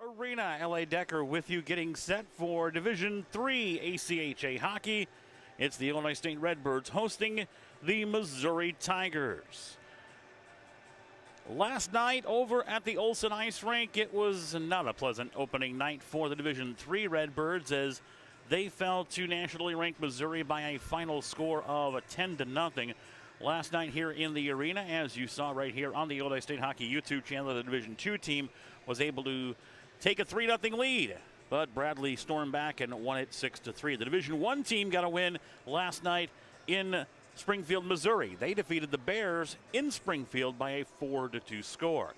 Arena. L.A. Decker with you, getting set for Division III ACHA hockey. It's the Illinois State Redbirds hosting the Missouri Tigers. Last night over at the Olson Ice Rink, it was not a pleasant opening night for the Division III Redbirds as they fell to nationally ranked Missouri by a final score of 10-0. Last night here in the arena, as you saw right here on the Illinois State Hockey YouTube channel, the Division II team was able to take a 3-0 lead, but Bradley stormed back and won it 6-3. The Division I team got a win last night in Springfield, Missouri. They defeated the Bears in Springfield by a 4-2 score.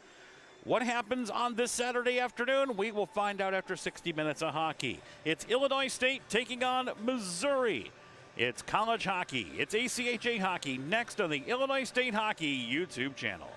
What happens on this Saturday afternoon? We will find out after 60 minutes of hockey. It's Illinois State taking on Missouri. It's college hockey. It's ACHA hockey next on the Illinois State Hockey YouTube channel.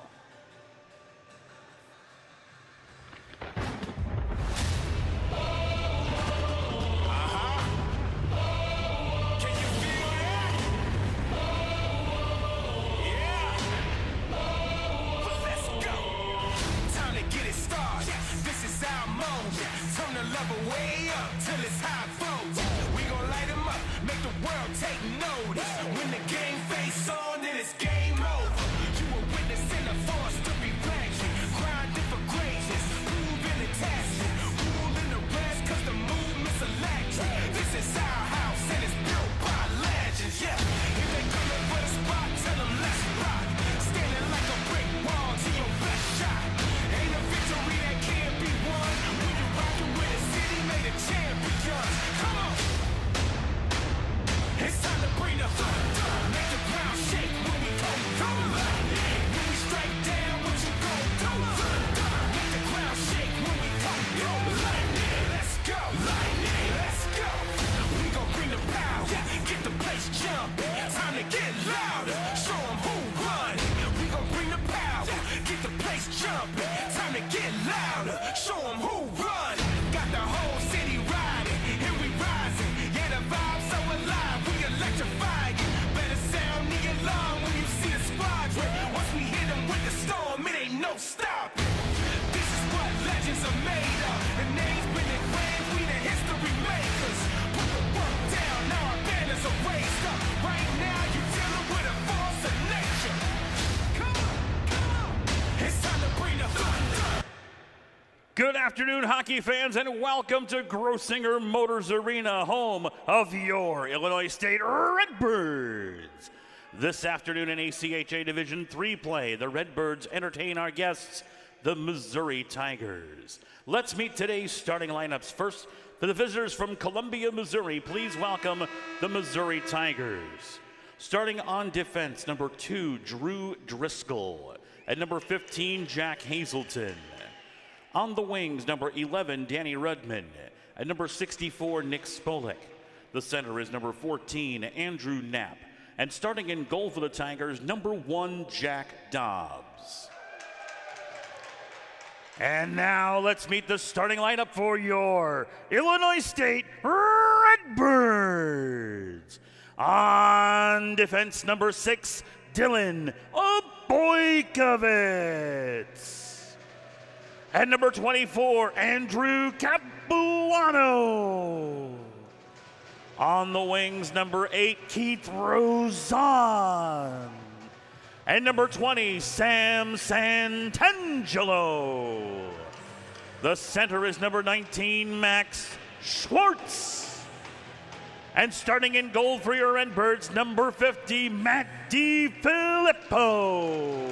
Way up till it's high votes. We gon' light them up, make the world take notice. When the game face on, then it's game over. You a witness in the force to be reaction. Grinding for greatness, proving the task. Ruling the rest, cause the movement's electric. This is our house and it's built by legends, yeah. If they coming for the spot, tell them let's rock. Standing like a brick wall to your best shot. Ain't a victory that can't be won when you rockin' with it. Made a champion. Come on. It's time to bring the thunder. Make the ground shake when we go. Come on. When we strike down, what you gon' do? Thunder. Make the ground shake when we go. Yo, lightning. Let's go. Lightning. Let's go. We gon' bring the power. Get the place jumping. Time to get louder. Show 'em who run. We gon' bring the power. Get the place jumping. Time to get louder. Show 'em who run. Got the whole city riding, and we rising. Yeah, the vibe's so alive, we electrify you. Better sound the alarm when you see the squadron. Once we hit them with the storm, it ain't no stopping. This is what legends are made of. The name's been engraved, we the history makers. Put the work down, now our banners are raised up. Right now, you're dealing with a force of nature. Come on, come on. It's time to bring the thunder. Good afternoon, hockey fans, and welcome to Grosinger Motors Arena, home of your Illinois State Redbirds. This afternoon in ACHA Division III play, the Redbirds entertain our guests, the Missouri Tigers. Let's meet today's starting lineups. First, for the visitors from Columbia, Missouri, please welcome the Missouri Tigers. Starting on defense, number 2, Drew Driscoll. At number 15, Jack Hazelton. On the wings, number 11, Danny Rudman. At number 64, Nick Spolik. The center is number 14, Andrew Knapp. And starting in goal for the Tigers, number 1, Jack Dobbs. And now let's meet the starting lineup for your Illinois State Redbirds. On defense, number 6, Dylan Boykovitz. At number 24, Andrew Capuano. On the wings, number 8, Keith Rozon. And number 20, Sam Santangelo. The center is number 19, Max Schwartz. And starting in goal for your Redbirds, number 50, Matt DiFilippo.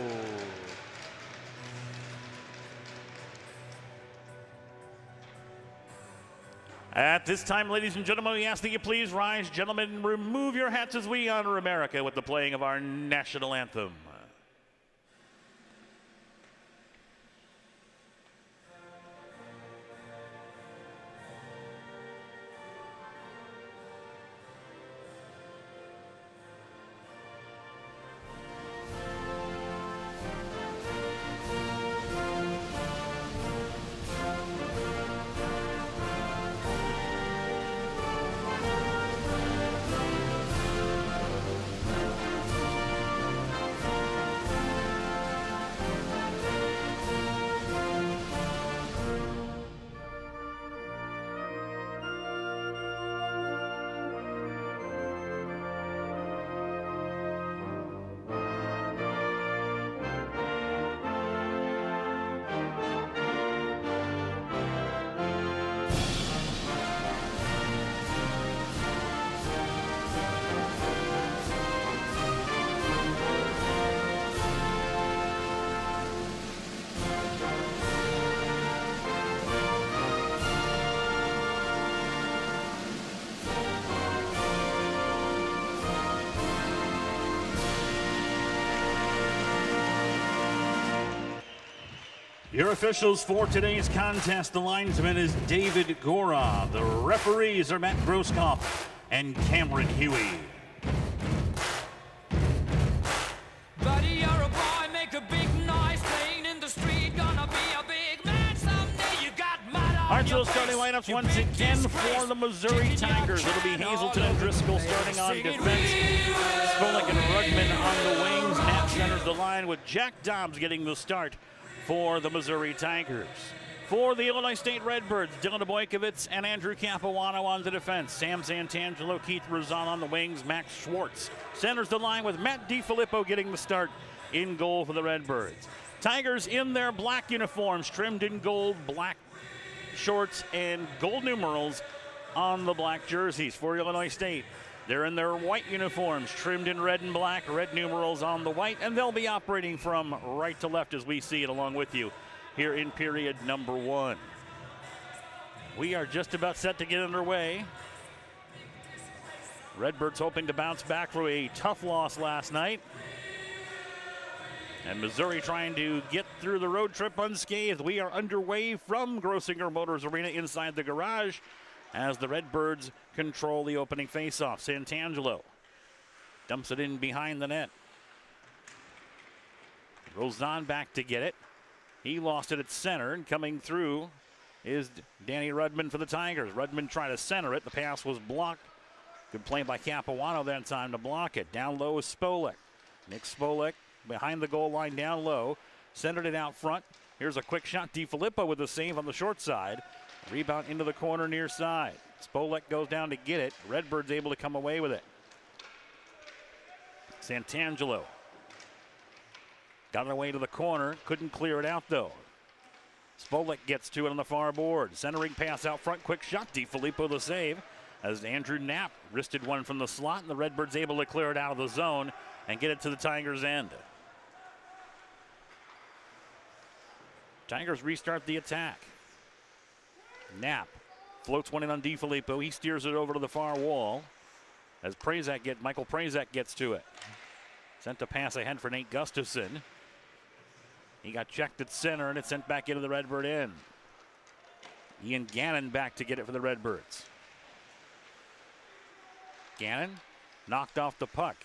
At this time, ladies and gentlemen, we ask that you please rise. Gentlemen, remove your hats as we honor America with the playing of our national anthem. Your officials for today's contest, the linesman is David Gora. The referees are Matt Groskopf and Cameron Huey. Buddy, you're a boy, make a big noise, playing in the street, gonna be a big man someday. You got mud on Hartsville your starting face. lineups You once big again disgrace. for the Missouri Tigers. It'll be Hazelton and Driscoll starting on defense. Skolnick and Rudman on the wings. Knapp centers the line with Jack Dobbs getting the start for the Missouri Tigers. For the Illinois State Redbirds, Dylan Boykovitz and Andrew Capuano on the defense. Sam Santangelo, Keith Ruzan on the wings. Max Schwartz centers the line with Matt DiFilippo getting the start in goal for the Redbirds. Tigers in their black uniforms, trimmed in gold, black shorts, and gold numerals on the black jerseys. For Illinois State, they're in their white uniforms, trimmed in red and black, red numerals on the white, and they'll be operating from right to left as we see it along with you here in period number 1. We are just about set to get underway. Redbirds hoping to bounce back from a tough loss last night. And Missouri trying to get through the road trip unscathed. We are underway from Grossinger Motors Arena inside the garage as the Redbirds control the opening faceoff. Santangelo dumps it in behind the net. Rozan back to get it. He lost it at center, and coming through is Danny Rudman for the Tigers. Rudman trying to center it. The pass was blocked. Good play by Capuano that time to block it. Down low is Spolek. Nick Spolek behind the goal line down low. Centered it out front. Here's a quick shot. DiFilippo with the save on the short side. Rebound into the corner near side. Spolek goes down to get it. Redbird's able to come away with it. Santangelo got it away to the corner. Couldn't clear it out though. Spolek gets to it on the far board. Centering pass out front. Quick shot. DiFilippo the save as Andrew Knapp wristed one from the slot, and the Redbirds able to clear it out of the zone and get it to the Tigers' end. Tigers restart the attack. Knapp floats one in on DiFilippo. He steers it over to the far wall as Michael Prazak gets to it. Sent a pass ahead for Nate Gustafson. He got checked at center, and it's sent back into the Redbird end. Ian Gannon back to get it for the Redbirds. Gannon knocked off the puck.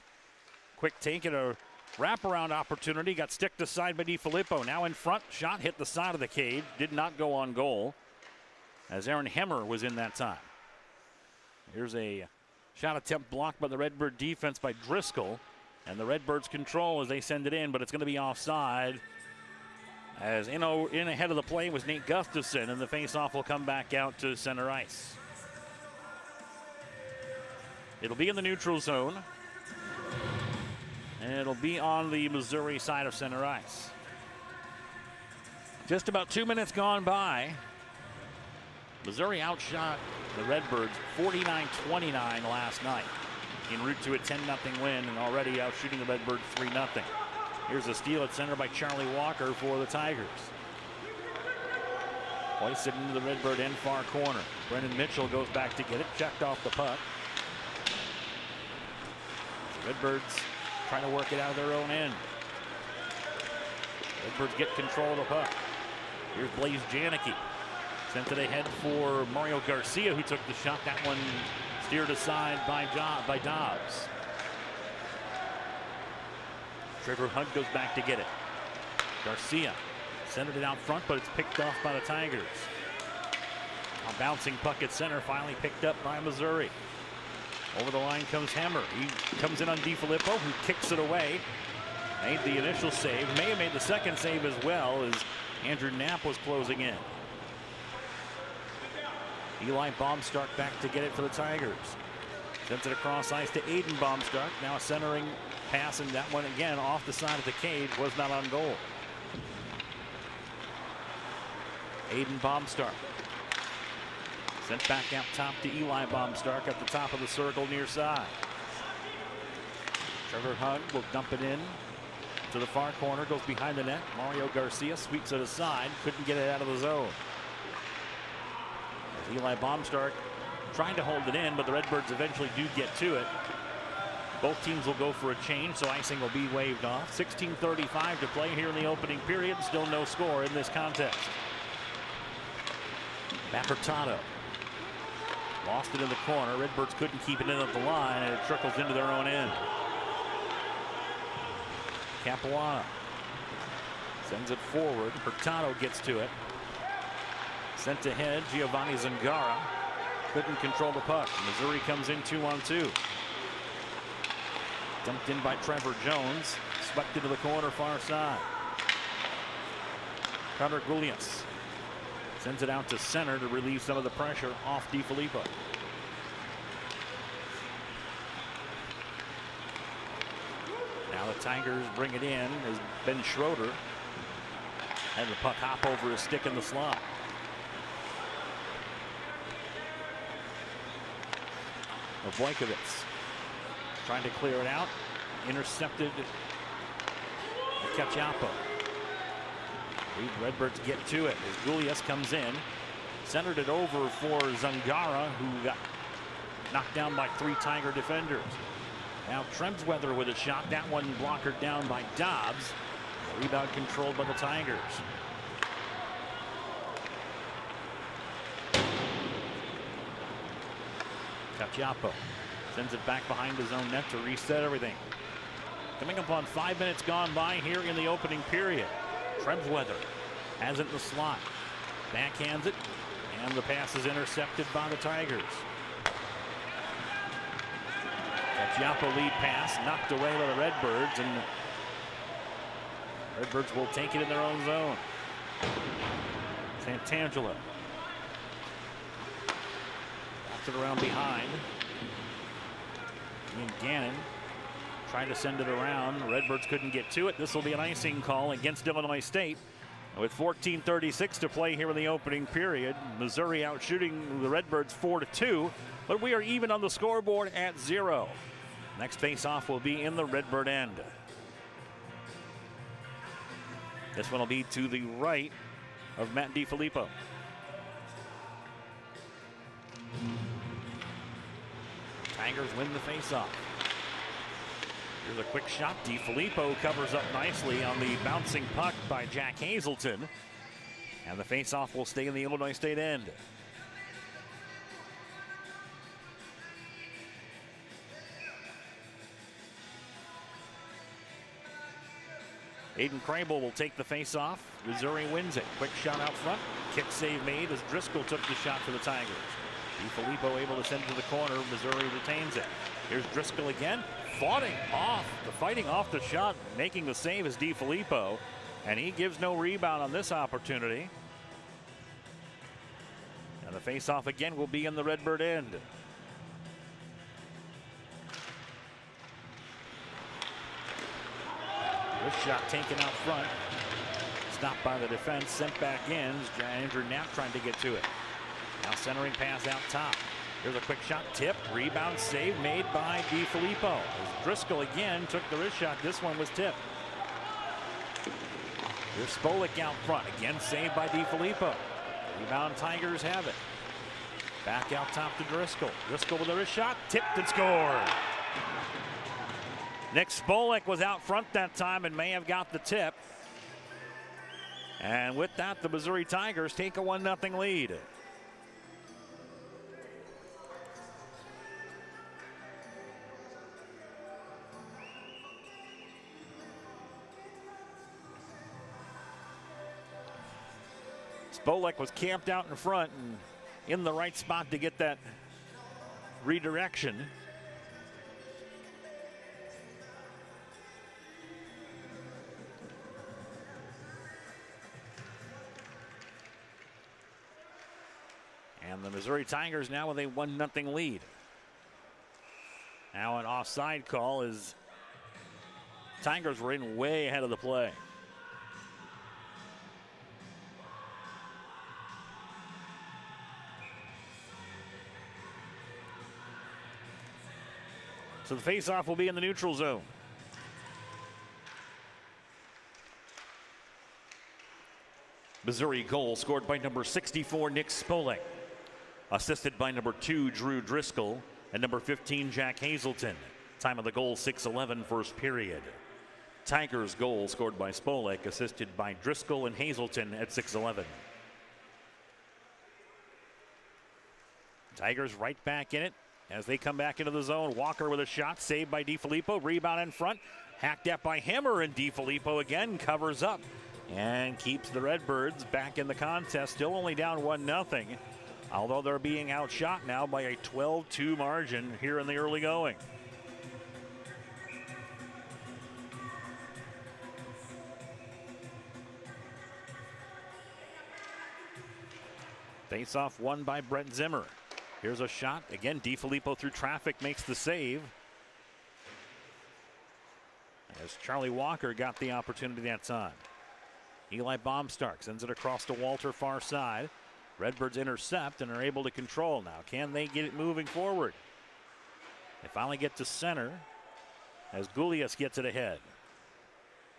Quick take and a wraparound opportunity. Got sticked aside by DiFilippo. Now in front. Shot hit the side of the cage. Did not go on goal as Aaron Hemmer was in that time. Here's a shot attempt blocked by the Redbird defense by Driscoll. And the Redbirds control as they send it in, but it's going to be offside. As in ahead of the play was Nate Gustafson, and the faceoff will come back out to center ice. It'll be in the neutral zone. And it'll be on the Missouri side of center ice. Just about 2 minutes gone by. Missouri outshot the Redbirds 49-29 last night, en route to a 10-0 win, and already out shooting the Redbirds 3-0. Here's a steal at center by Charlie Walker for the Tigers. Hoists it into the Redbird end far corner. Brendan Mitchell goes back to get it, checked off the puck. The Redbirds trying to work it out of their own end. Redbirds get control of the puck. Here's Blaze Janicki. Sent it ahead for Mario Garcia, who took the shot. That one steered aside by Dobbs. Trevor Hunt goes back to get it. Garcia centered it out front, but it's picked off by the Tigers. A bouncing puck at center, finally picked up by Missouri. Over the line comes Hemmer. He comes in on DiFilippo, who kicks it away. Made the initial save. May have made the second save as well as Andrew Knapp was closing in. Eli Baumstark back to get it for the Tigers. Sends it across ice to Aiden Baumstark. Now a centering pass, and that one again off the side of the cage was not on goal. Aiden Baumstark. Sent back out top to Eli Baumstark at the top of the circle near side. Trevor Hug will dump it in to the far corner, goes behind the net. Mario Garcia sweeps it aside, couldn't get it out of the zone. As Eli Baumstark trying to hold it in, but the Redbirds eventually do get to it. Both teams will go for a change, so icing will be waved off. 16:35 to play here in the opening period. Still no score in this contest. Hurtado lost it in the corner. Redbirds couldn't keep it in at the line, and it trickles into their own end. Capuano sends it forward. Hurtado gets to it. Sent ahead, Giovanni Zangara couldn't control the puck. Missouri comes in 2-on-2. Dumped in by Trevor Jones. Swept into the corner far side. Carter Gulias sends it out to center to relieve some of the pressure off DiFilippo. Now the Tigers bring it in as Ben Schroeder had the puck hop over his stick in the slot. Vojkovich trying to clear it out. Intercepted by Ketchapo. Redbirds get to it as Gulias comes in. Centered it over for Zangara, who got knocked down by 3 Tiger defenders. Now Tremsweather with a shot. That one blockered down by Dobbs. Rebound controlled by the Tigers. Ketchapo sends it back behind his own net to reset everything. Coming up on 5 minutes gone by here in the opening period. Tremsweather has it in the slot. Backhands it, and the pass is intercepted by the Tigers. Ketchapo lead pass knocked away by the Redbirds, and Redbirds will take it in their own zone. Santangelo it around behind. And Gannon trying to send it around. Redbirds couldn't get to it. This will be an icing call against Illinois State. With 14:36 to play here in the opening period. Missouri out shooting the Redbirds 4-2, but we are even on the scoreboard at 0. Next face-off will be in the Redbird end. This one will be to the right of Matt DiFilippo. Tigers win the face-off. Here's a quick shot. DiFilippo covers up nicely on the bouncing puck by Jack Hazelton. And the face-off will stay in the Illinois State end. Aiden Crable will take the face-off. Missouri wins it. Quick shot out front. Kick save made as Driscoll took the shot for the Tigers. DiFilippo able to send it to the corner. Missouri retains it. Here's Driscoll again. Fighting off the shot, making the save is DiFilippo. And he gives no rebound on this opportunity. And the face-off again will be in the Redbird end. This shot taken out front. Stopped by the defense, sent back in. Andrew Knapp trying to get to it. Now centering pass out top. Here's a quick shot, tip, rebound save made by DiFilippo. As Driscoll again took the wrist shot. This one was tipped. Here's Spolik out front. Again saved by DiFilippo. Rebound Tigers have it. Back out top to Driscoll. Driscoll with a wrist shot, tipped and scored. Nick Spolik was out front that time and may have got the tip. And with that, the Missouri Tigers take a 1-0 lead. Spolik was camped out in front and in the right spot to get that redirection. And the Missouri Tigers now with a 1-0 lead. Now an offside call as Tigers were in way ahead of the play. So the faceoff will be in the neutral zone. Missouri goal scored by number 64, Nick Spolik. Assisted by number 2, Drew Driscoll, and number 15, Jack Hazelton. Time of the goal, 6:11 first period. Tigers goal scored by Spolek, assisted by Driscoll and Hazelton at 6:11. Tigers right back in it as they come back into the zone. Walker with a shot, saved by DiFilippo. Rebound in front, hacked at by Hammer, and DiFilippo again covers up and keeps the Redbirds back in the contest. Still only down 1-0, although they're being outshot now by a 12-2 margin here in the early going. Face-off won by Brett Zimmer. Here's a shot. Again, DiFilippo through traffic makes the save. As Charlie Walker got the opportunity that time. Eli Baumstark sends it across to Walter, far side. Redbirds intercept and are able to control now. Can they get it moving forward? They finally get to center as Gulias gets it ahead.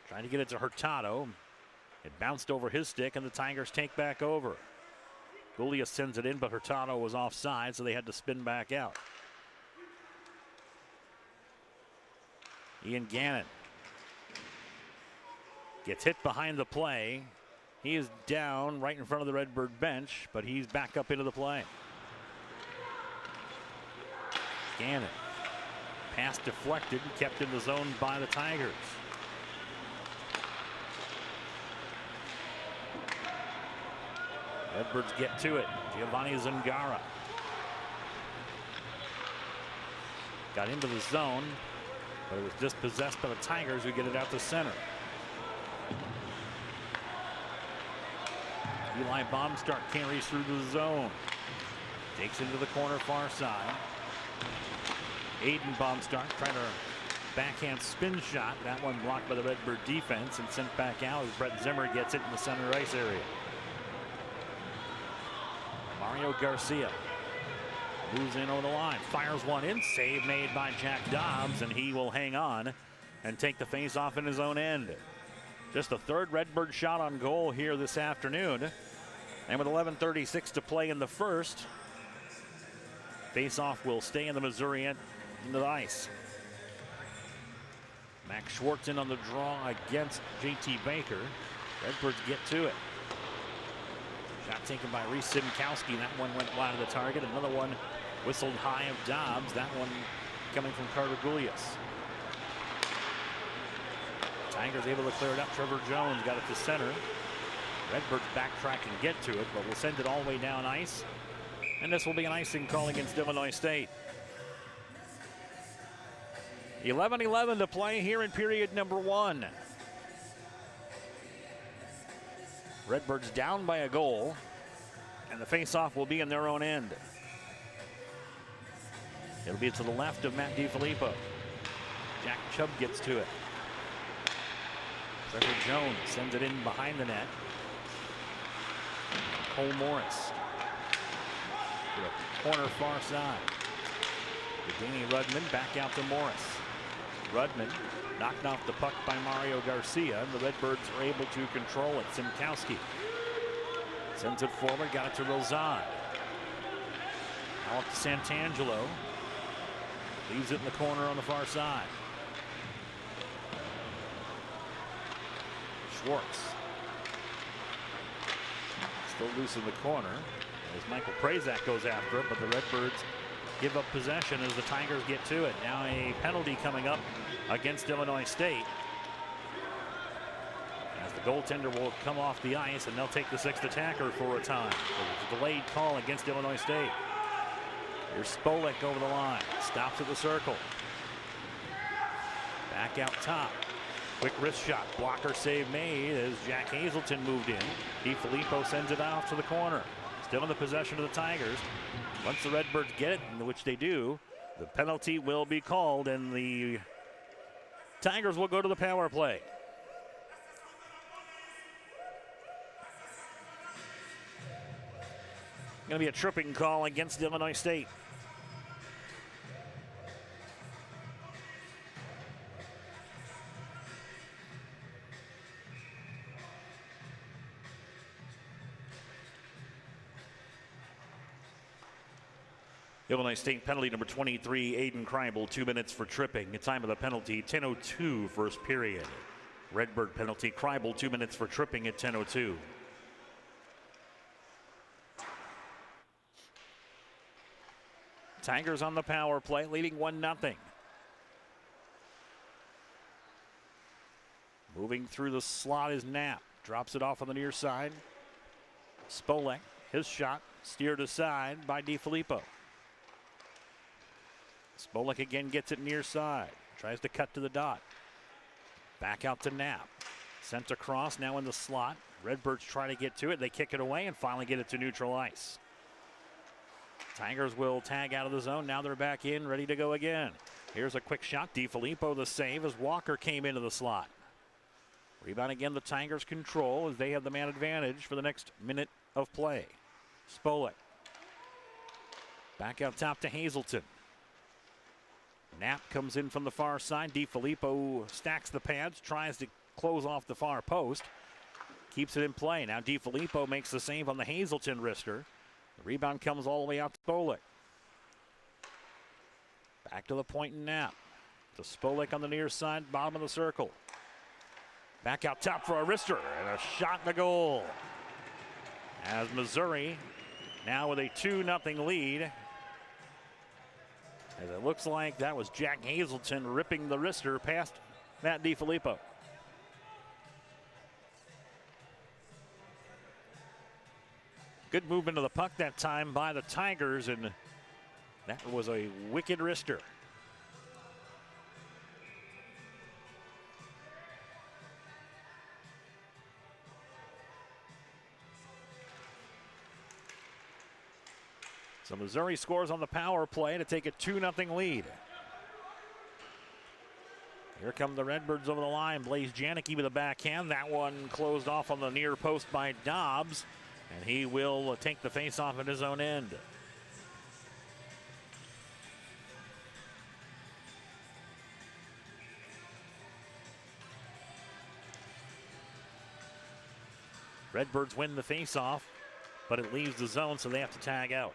Trying to get it to Hurtado. It bounced over his stick and the Tigers take back over. Gulias sends it in, but Hurtado was offside, so they had to spin back out. Ian Gannon gets hit behind the play. He is down right in front of the Redbird bench, but he's back up into the play. Gannon. Pass deflected and kept in the zone by the Tigers. Redbirds get to it. Giovanni Zangara got into the zone, but it was dispossessed by the Tigers, who get it out to center. Eli Baumstark carries through the zone. Takes into the corner far side. Aiden Baumstark trying to backhand spin shot. That one blocked by the Redbird defense and sent back out as Brett Zimmer gets it in the center ice area. Mario Garcia moves in over the line, fires one in, save made by Jack Dobbs, and he will hang on and take the face off in his own end. Just the third Redbird shot on goal here this afternoon. And with 11:36 to play in the first, face-off will stay in the Missouri end into the ice. Max Schwartz in on the draw against JT Baker. Redbirds get to it. Shot taken by Reese Simkowski. That one went wide of the target. Another one whistled high of Dobbs. That one coming from Carter Gulias. Tigers able to clear it up. Trevor Jones got it to center. Redbirds backtrack and get to it, but will send it all the way down ice. And this will be an icing call against Illinois State. 11:11 to play here in period number 1. Redbirds down by a goal, and the face-off will be in their own end. It'll be to the left of Matt DiFilippo. Jack Chubb gets to it. Trevor Jones sends it in behind the net. Cole Morris to the corner far side. Danny Rudman back out to Morris. Rudman knocked off the puck by Mario Garcia, and the Redbirds are able to control it. Simkowski sends it forward, got it to Rozan. Now up to Santangelo. Leaves it in the corner on the far side. Schwartz. Still loose in the corner as Michael Prazak goes after it, but the Redbirds give up possession as the Tigers get to it. Now a penalty coming up against Illinois State, as the goaltender will come off the ice and they'll take the 6th attacker for a time. So it's a delayed call against Illinois State. Here's Spolek over the line, stops at the circle. Back out top. Quick wrist shot, blocker save made as Jack Hazelton moved in. DiFilippo sends it off to the corner. Still in the possession of the Tigers. Once the Redbirds get it, which they do, the penalty will be called and the Tigers will go to the power play. Going to be a tripping call against Illinois State. Illinois State penalty number 23, Aiden Kreibel, 2 minutes for tripping. The time of the penalty, 10:02 first period. Redbird penalty, Kreibel, 2 minutes for tripping at 10:02. Tigers on the power play, leading 1-0. Moving through the slot is Knapp. Drops it off on the near side. Spolek, his shot, steered aside by DiFilippo. Spolek again gets it near side. Tries to cut to the dot. Back out to Knapp. Sent across, now in the slot. Redbirds try to get to it. They kick it away and finally get it to neutral ice. Tigers will tag out of the zone. Now they're back in, ready to go again. Here's a quick shot. DiFilippo the save as Walker came into the slot. Rebound again, the Tigers control as they have the man advantage for the next minute of play. Spolek. Back out top to Hazelton. Knapp comes in from the far side. DiFilippo stacks the pads, tries to close off the far post. Keeps it in play. Now DiFilippo makes the save on the Hazelton wrister. The rebound comes all the way out to Spolek. Back to the point and Knapp. To Spolek on the near side, bottom of the circle. Back out top for a wrister and a shot in the goal. As Missouri now with a 2-0 lead. As it looks like that was Jack Hazelton ripping the wrister past Matt DiFilippo. Good movement of the puck that time by the Tigers, and that was a wicked wrister. So Missouri scores on the power play to take a 2-0 lead. Here come the Redbirds over the line. Blaze Janicki with a backhand. That one closed off on the near post by Dobbs, and he will take the face-off at his own end. Redbirds win the face-off, but it leaves the zone, so they have to tag out.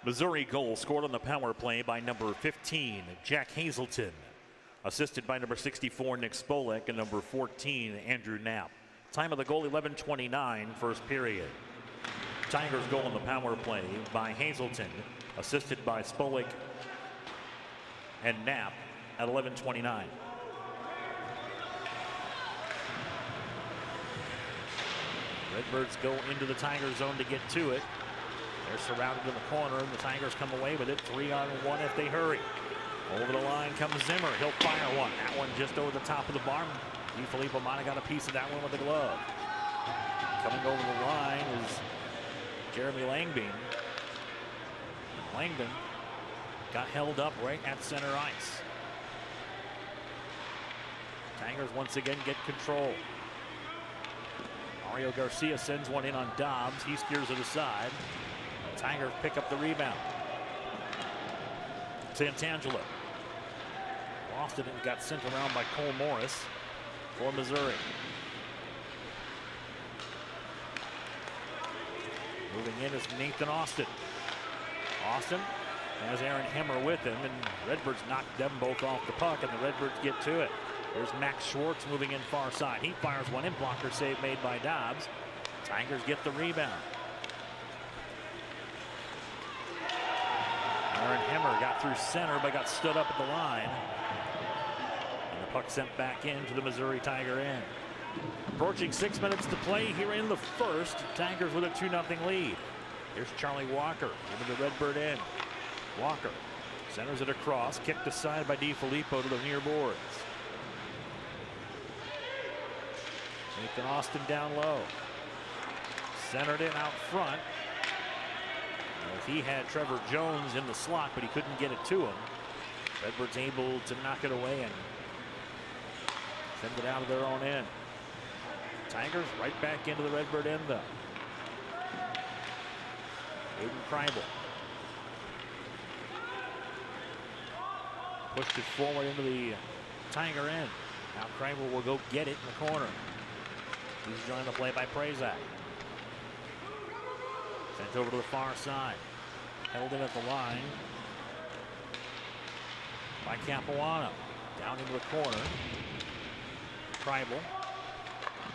Missouri goal scored on the power play by number 15, Jack Hazelton. Assisted by number 64, Nick Spolek, and number 14, Andrew Knapp. Time of the goal, 11:29, first period. Tigers goal on the power play by Hazelton. Assisted by Spolek and Knapp at 11:29. Redbirds go into the Tiger zone to get to it. They're surrounded in the corner, and the Tigers come away with it 3-on-1 if they hurry. Over the line comes Zimmer. He'll fire one. That one just over the top of the bar. DiFilippo might have got a piece of that one with the glove. Coming over the line is Jeremy Langbein. Langbein got held up right at center ice. Tigers once again get control. Mario Garcia sends one in on Dobbs. He steers it aside. Tigers pick up the rebound. Santangelo lost it and got sent around by Cole Morris for Missouri. Moving in is Nathan Austin. Austin has Aaron Hemmer with him, and Redbirds knock them both off the puck, and the Redbirds get to it. There's Max Schwartz moving in far side. He fires one in, blocker save made by Dobbs. Tigers get the rebound. Aaron Hemmer got through center but got stood up at the line. And the puck sent back into the Missouri Tiger end. Approaching 6 minutes to play here in the first. Tigers with a 2-0 lead. Here's Charlie Walker into the Redbird end. Walker centers it across, kicked aside by DiFilippo to the near boards. Nathan Austin down low. Centered in out front. As he had Trevor Jones in the slot, but he couldn't get it to him. Redbirds able to knock it away and send it out of their own end. Tigers right back into the Redbird end though. Aiden Kreibel. Pushed it forward into the Tiger end. Now Kramer will go get it in the corner. He's joined the play by Prazak. Sent over to the far side. Held in at the line by Capuano. Down into the corner. Tribal.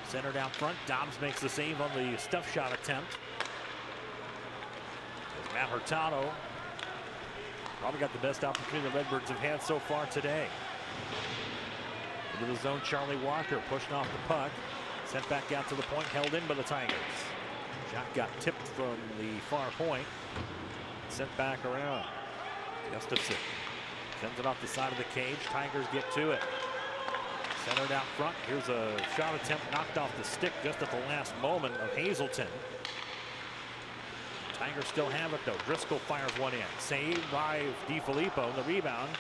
Centered out front. Dobbs makes the save on the stuff shot attempt. As Matt Hurtado probably got the best opportunity the Redbirds have had so far today. Into the zone, Charlie Walker pushing off the puck. Sent back out to the point, held in by the Tigers. Shot got tipped from the far point. Sent back around. Gustafson sends it off the side of the cage. Tigers get to it. Centered out front. Here's a shot attempt knocked off the stick just at the last moment of Hazelton. Tigers still have it though. Driscoll fires one in. Saved by DiFilippo. The rebound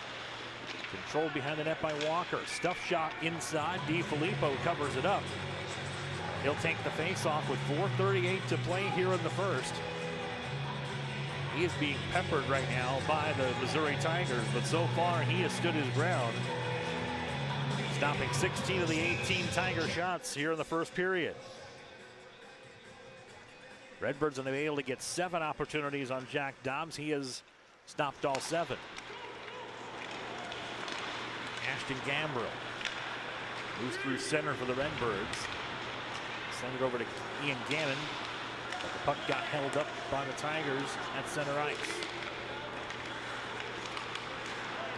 controlled behind the net by Walker. Stuff shot inside. DiFilippo covers it up. He'll take the face-off with 4:38 to play here in the first. He is being peppered right now by the Missouri Tigers, but so far he has stood his ground, stopping 16 of the 18 Tiger shots here in the first period. Redbirds are able to get 7 opportunities on Jack Dobbs. He has stopped all 7. Ashton Gambrill moves through center for the Redbirds. Send it over to Ian Gannon, but the puck got held up by the Tigers at center ice.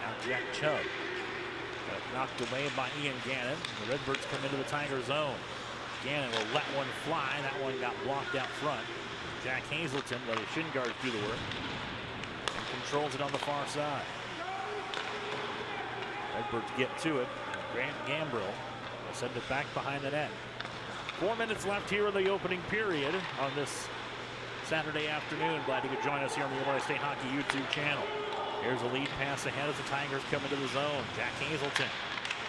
Now Jack Chubb got knocked away by Ian Gannon. The Redbirds come into the Tiger zone. Gannon will let one fly. That one got blocked out front. Jack Hazelton let his shin guards do the work and controls it on the far side. Redbirds get to it. Grant Gambrill will send it back behind the net. 4 minutes left here in the opening period on this Saturday afternoon. Glad you could join us here on the Illinois State Hockey YouTube channel. Here's a lead pass ahead as the Tigers come into the zone. Jack Hazelton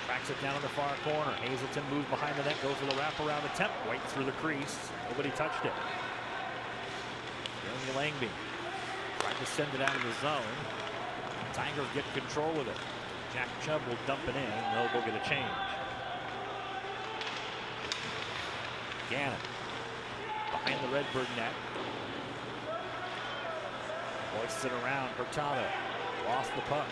tracks it down in the far corner. Hazelton moves behind the net, goes for the wraparound attempt, right through the crease. Nobody touched it. Jeremy Langby tried to send it out of the zone. Tigers get control of it. Jack Chubb will dump it in, and they'll go get a change. Gannon behind the Redbird net. Hoists it around. Hurtado lost the puck.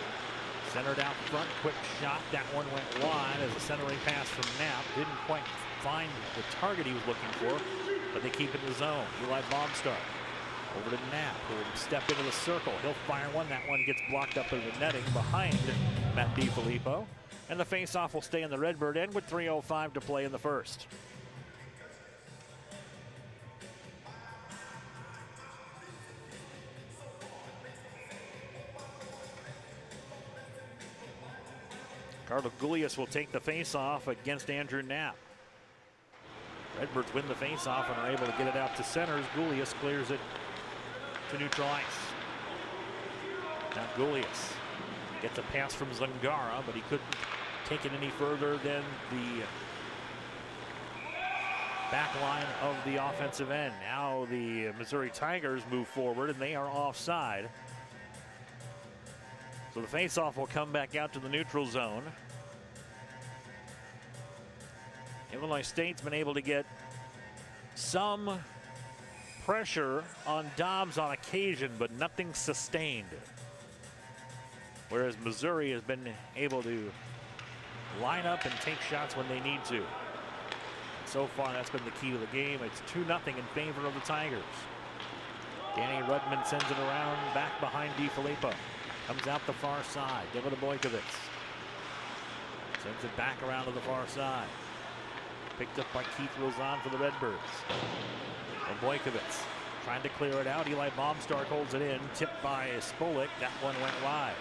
Centered out front. Quick shot. That one went wide as a centering pass from Knapp. Didn't quite find the target he was looking for, but they keep it in the zone. Eli Baumstar over to Knapp, who will step into the circle. He'll fire one. That one gets blocked up in the netting behind Matt DiFilippo. And the faceoff will stay in the Redbird end with 3:05 to play in the first. Carlo Gulius will take the face-off against Andrew Knapp. Redbirds win the face-off and are able to get it out to centers. Gulius clears it to neutral ice. Now Gulius gets a pass from Zangara, but he couldn't take it any further than the back line of the offensive end. Now the Missouri Tigers move forward, and they are offside. So the faceoff will come back out to the neutral zone. Illinois State's been able to get some pressure on Dobbs on occasion, but nothing sustained. Whereas Missouri has been able to line up and take shots when they need to. So far, that's been the key to the game. It's 2-0 in favor of the Tigers. Danny Rudman sends it around back behind DiFilippo. Comes out the far side. Give it to Boykovich. Sends it back around to the far side. Picked up by Keith Rozon for the Redbirds. And Boykovich trying to clear it out. Eli Baumstark holds it in. Tipped by Spolik. That one went wide.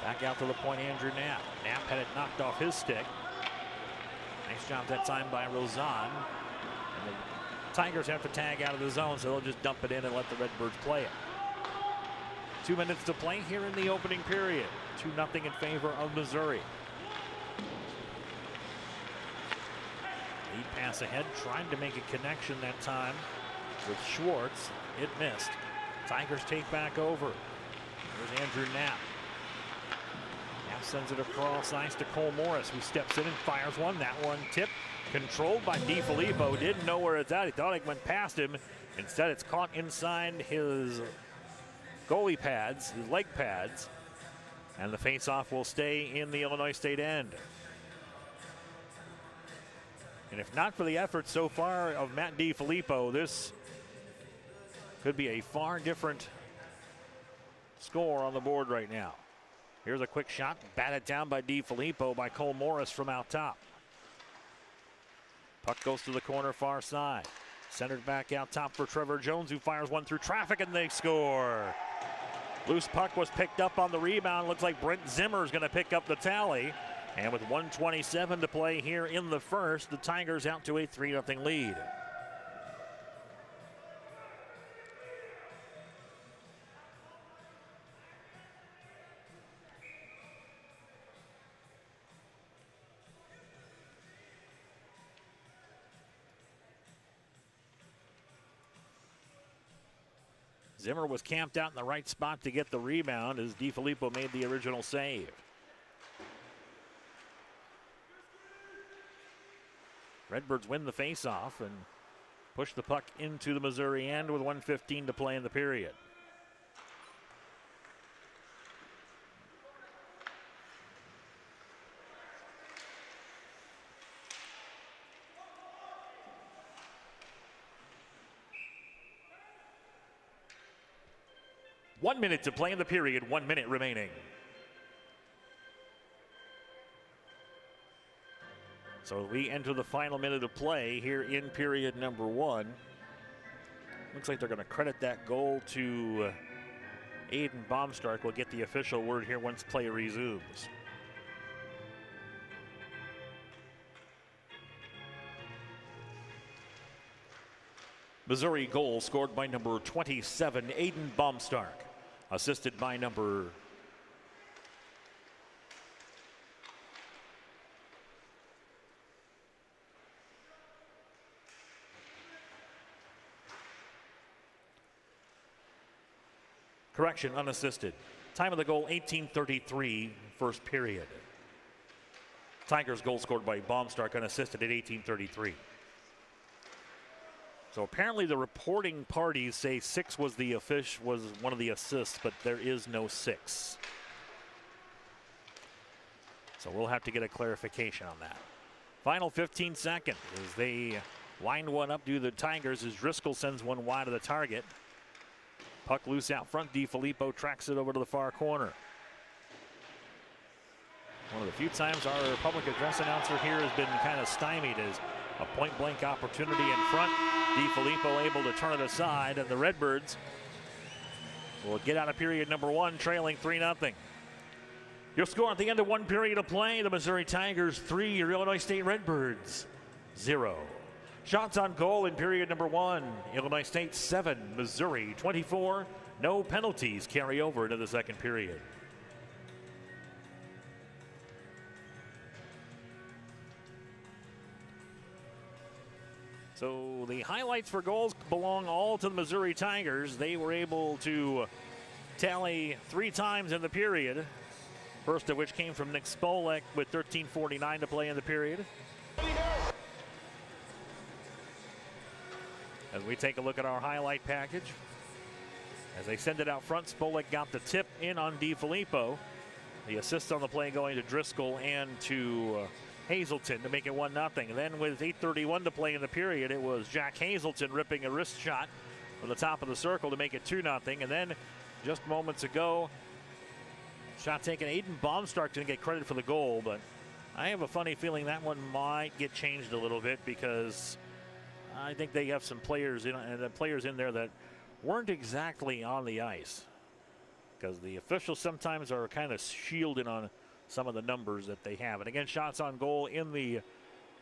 Back out to the point, Andrew Knapp. Knapp had it knocked off his stick. Nice job that time by Rozon. And the Tigers have to tag out of the zone, so they'll just dump it in and let the Redbirds play it. 2 minutes to play here in the opening period. 2-0 in favor of Missouri. Lead pass ahead, trying to make a connection that time with Schwartz. It missed. Tigers take back over. There's Andrew Knapp. sends it across ice to Cole Morris, who steps in and fires one. That one tipped, controlled by DiFilippo. Didn't know where it's at. He thought it went past him. Instead, it's caught inside his goalie pads, his leg pads. And the faceoff will stay in the Illinois State end. And if not for the effort so far of Matt DiFilippo, this could be a far different score on the board right now. Here's a quick shot, batted down by DiFilippo by Cole Morris from out top. Puck goes to the corner far side. Centered back out top for Trevor Jones, who fires one through traffic, and they score. Loose puck was picked up on the rebound. Looks like Brent Zimmer is going to pick up the tally. And with 1:27 to play here in the first, the Tigers out to a 3-0 lead. Zimmer was camped out in the right spot to get the rebound as DiFilippo made the original save. Redbirds win the faceoff and push the puck into the Missouri end with 1:15 to play in the period. One minute to play in the period, 1 minute remaining. So we enter the final minute of play here in period number one. Looks like they're going to credit that goal to Aiden Baumstark. We'll get the official word here once play resumes. Missouri goal scored by number 27, Aiden Baumstark. Assisted by number correction, unassisted. Time of the goal, 18:33, first period. Tigers goal scored by Baumstark, unassisted at 18:33. So apparently the reporting parties say 6 was was one of the assists, but there is no 6. So we'll have to get a clarification on that. Final 15 seconds as they wind one up to the Tigers as Driscoll sends one wide of the target. Puck loose out front. DiFilippo tracks it over to the far corner. One of the few times our public address announcer here has been kind of stymied as a point-blank opportunity in front. DiFilippo able to turn it aside, and the Redbirds will get out of period number one, trailing 3-0. Your score at the end of one period of play, the Missouri Tigers 3, your Illinois State Redbirds 0. Shots on goal in period number one, Illinois State 7, Missouri 24. No penalties carry over into the second period. So the highlights for goals belong all to the Missouri Tigers. They were able to tally 3 times in the period. First of which came from Nick Spolek with 13:49 to play in the period. As we take a look at our highlight package, as they send it out front, Spolek got the tip in on DiFilippo. The assist on the play going to Driscoll and to Hazelton to make it 1-0. And then with 8:31 to play in the period, it was Jack Hazelton ripping a wrist shot from the top of the circle to make it 2-0. And then just moments ago, shot taken, Aiden Baumstark didn't get credit for the goal, but I have a funny feeling that one might get changed a little bit because I think they have some players in there that weren't exactly on the ice, because the officials sometimes are kind of shielded on some of the numbers that they have. And again, shots on goal in the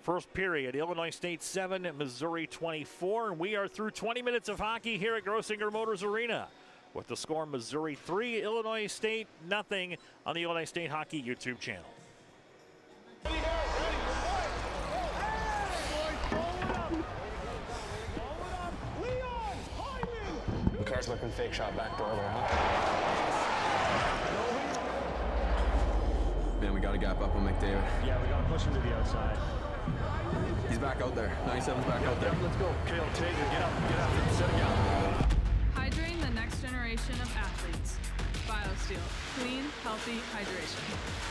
first period. Illinois State 7, Missouri 24. And we are through 20 minutes of hockey here at Grossinger Motors Arena, with the score Missouri 3, Illinois State 0 on the Illinois State Hockey YouTube channel. The car's looking fake shot back door there, huh? gap up on McDavid. Yeah, we got to push him to the outside. He's back out there. 97's back out there. Let's go. Kale Tager, get up, set again. Hydrating the next generation of athletes. BioSteel. Clean, healthy hydration.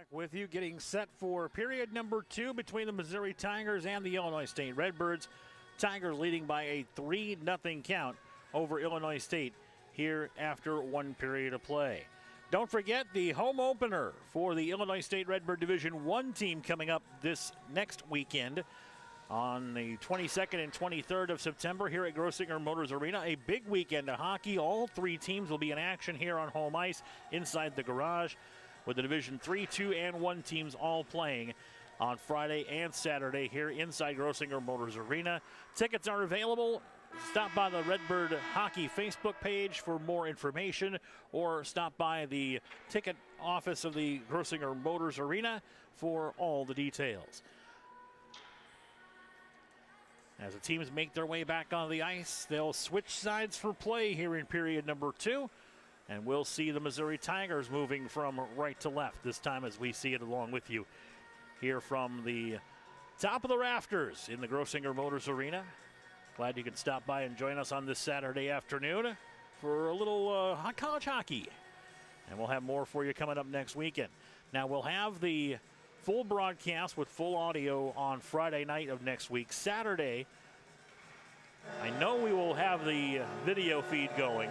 Back with you, getting set for period number 2 between the Missouri Tigers and the Illinois State Redbirds. Tigers leading by a 3-0 count over Illinois State here after 1 period of play. Don't forget the home opener for the Illinois State Redbird Division I team coming up this next weekend on the 22nd and 23rd of September here at Grossinger Motors Arena. A big weekend of hockey. All 3 teams will be in action here on home ice inside the garage, with the Division 3, 2, and 1 teams all playing on Friday and Saturday here inside Grossinger Motors Arena. Tickets are available. Stop by the Redbird Hockey Facebook page for more information, or stop by the ticket office of the Grossinger Motors Arena for all the details. As the teams make their way back on the ice, they'll switch sides for play here in period number 2. And we'll see the Missouri Tigers moving from right to left this time as we see it along with you here from the top of the rafters in the Grossinger Motors Arena. Glad you can stop by and join us on this Saturday afternoon for a little college hockey. And we'll have more for you coming up next weekend. Now, we'll have the full broadcast with full audio on Friday night of next week. Saturday, I know we will have the video feed going.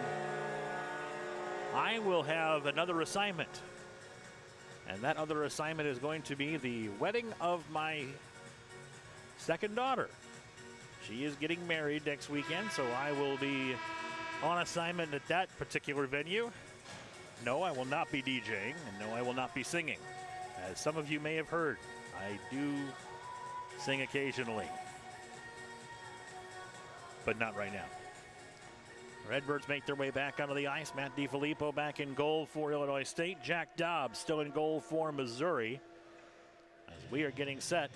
I will have another assignment. And that other assignment is going to be the wedding of my second daughter. She is getting married next weekend, so I will be on assignment at that particular venue. No, I will not be DJing, and no, I will not be singing. As some of you may have heard, I do sing occasionally, but not right now. Redbirds make their way back onto the ice. Matt DiFilippo back in goal for Illinois State. Jack Dobbs still in goal for Missouri, as we are getting set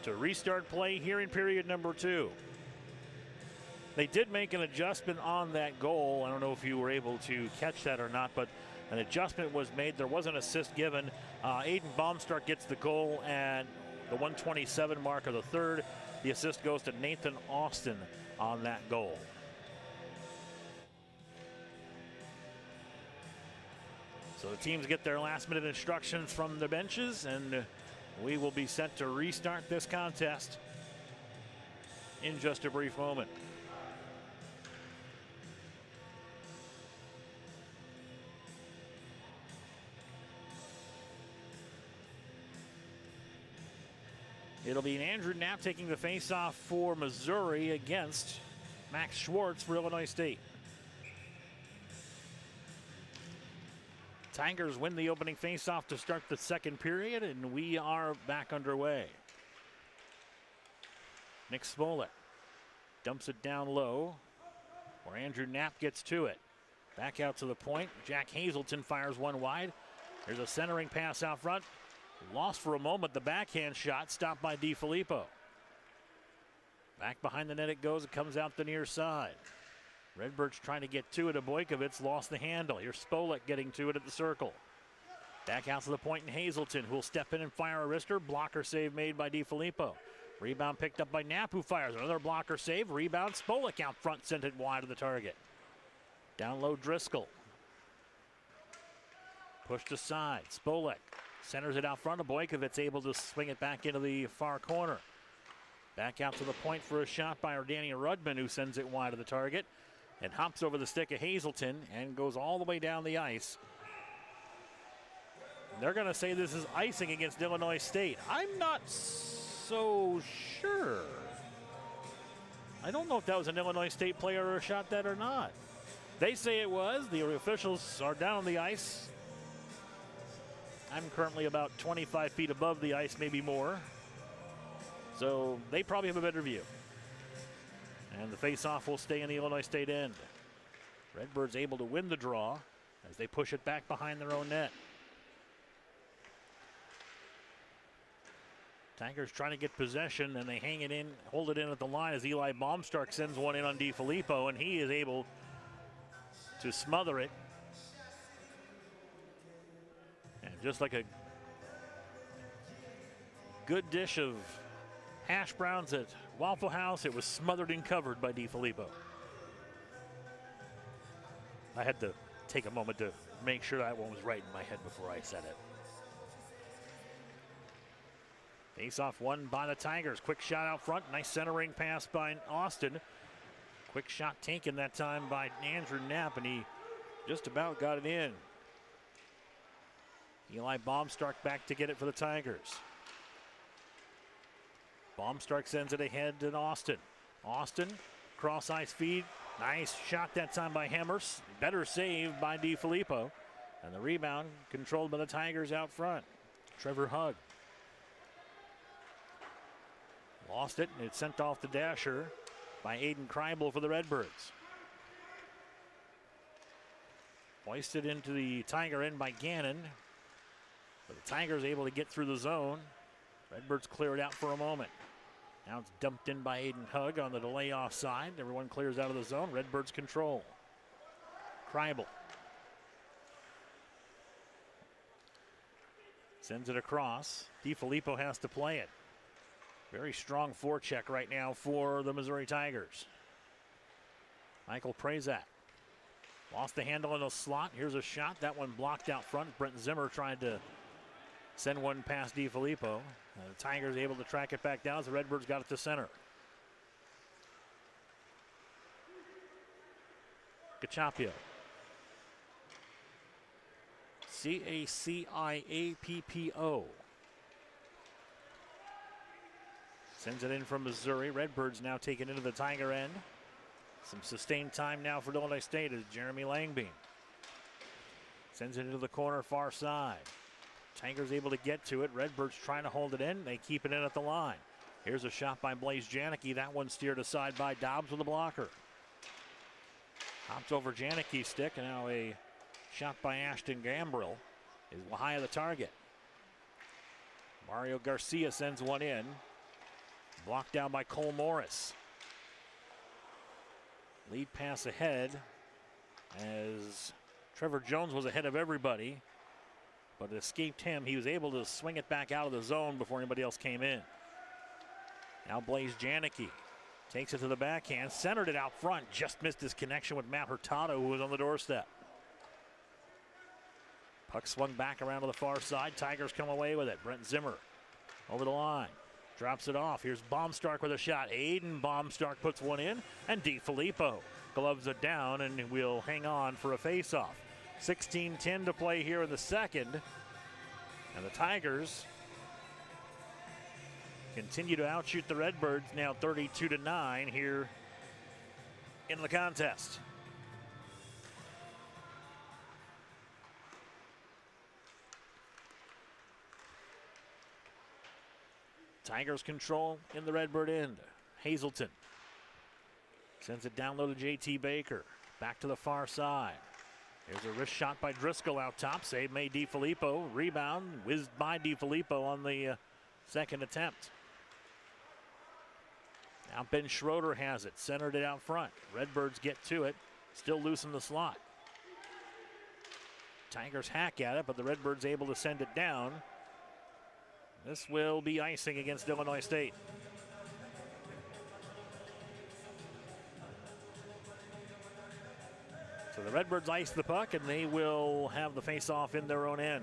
to restart play here in period number 2. They did make an adjustment on that goal. I don't know if you were able to catch that or not, but an adjustment was made. There was an assist given. Aiden Baumstark gets the goal at the 127 mark of the third. The assist goes to Nathan Austin on that goal. So the teams get their last-minute instructions from the benches, and we will be set to restart this contest in just a brief moment. It'll be Andrew Knapp taking the face-off for Missouri against Max Schwartz for Illinois State. Tigers win the opening face-off to start the second period, and we are back underway. Nick Smolik dumps it down low, where Andrew Knapp gets to it. Back out to the point. Jack Hazelton fires one wide. There's a centering pass out front. Lost for a moment the backhand shot, stopped by DiFilippo. Back behind the net it goes. It comes out the near side. Redbirds trying to get to it. Boykovich lost the handle. Here's Smolik getting to it at the circle. Back out to the point in Hazelton, who will step in and fire a wrister. Blocker save made by DiFilippo. Rebound picked up by Knapp, who fires another blocker save. Rebound, Smolik out front, sent it wide of the target. Down low, Driscoll. Pushed aside. Smolik centers it out front. Boykovich able to swing it back into the far corner. Back out to the point for a shot by Danny Rudman, who sends it wide of the target and hops over the stick of Hazelton and goes all the way down the ice. They're going to say this is icing against Illinois State. I'm not so sure. I don't know if that was an Illinois State player or shot that or not. They say it was. The officials are down on the ice. I'm currently about 25 feet above the ice, maybe more. So they probably have a better view. And the face-off will stay in the Illinois State end. Redbirds able to win the draw as they push it back behind their own net. Tigers trying to get possession, and they hang it in, hold it in at the line as Eli Baumstark sends one in on DiFilippo, and he is able to smother it. And just like a good dish of hash browns at Waffle House, it was smothered and covered by DiFilippo. I had to take a moment to make sure that one was right in my head before I said it. Face-off won by the Tigers. Quick shot out front. Nice centering pass by Austin. Quick shot taken that time by Andrew Knapp, and he just about got it in. Eli Baumstark back to get it for the Tigers. Baumstark sends it ahead to Austin. Austin, cross ice feed. Nice shot that time by Hemmers. Better save by DiFilippo. And the rebound controlled by the Tigers out front. Trevor Hugg. Lost it, and it's sent off the dasher by Aiden Kreibel for the Redbirds. Hoisted into the Tiger end by Gannon. But the Tigers able to get through the zone. Redbirds clear it out for a moment. Now it's dumped in by Aiden Hugg on the delay offside. Everyone clears out of the zone. Redbirds control. Kreibel. Sends it across. DiFilippo has to play it. Very strong forecheck right now for the Missouri Tigers. Michael Prazak. Lost the handle in the slot. Here's a shot. That one blocked out front. Brent Zimmer tried to send one past DiFilippo. The Tigers able to track it back down as the Redbirds got it to center. Caciappo. Caciappo. Sends it in from Missouri. Redbirds now taken into the Tiger end. Some sustained time now for Illinois State as Jeremy Langbeam sends it into the corner far side. Tigers able to get to it. Redbirds trying to hold it in. They keep it in at the line. Here's a shot by Blaze Janicki. That one steered aside by Dobbs with a blocker. Hops over Janicki's stick, and now a shot by Ashton Gambrill is high of the target. Mario Garcia sends one in. Blocked down by Cole Morris. Lead pass ahead as Trevor Jones was ahead of everybody, but it escaped him. He was able to swing it back out of the zone before anybody else came in. Now Blaze Janicki takes it to the backhand, centered it out front, just missed his connection with Matt Hurtado, who was on the doorstep. Puck swung back around to the far side. Tigers come away with it. Brent Zimmer over the line. Drops it off. Here's Baumstark with a shot. Aiden Baumstark puts one in, and DiFilippo gloves it down and will hang on for a face-off. 16-10 to play here in the second, and the Tigers continue to outshoot the Redbirds, now 32-9 here in the contest. Tigers control in the Redbird end. Hazelton sends it down low to JT Baker. Back to the far side. There's a wrist shot by Driscoll out top. Save made DiFilippo. Rebound whizzed by DiFilippo on the second attempt. Now Ben Schroeder has it. Centered it out front. Redbirds get to it. Still loose in the slot. Tigers hack at it, but the Redbirds able to send it down. This will be icing against Illinois State. So the Redbirds ice the puck, and they will have the face-off in their own end.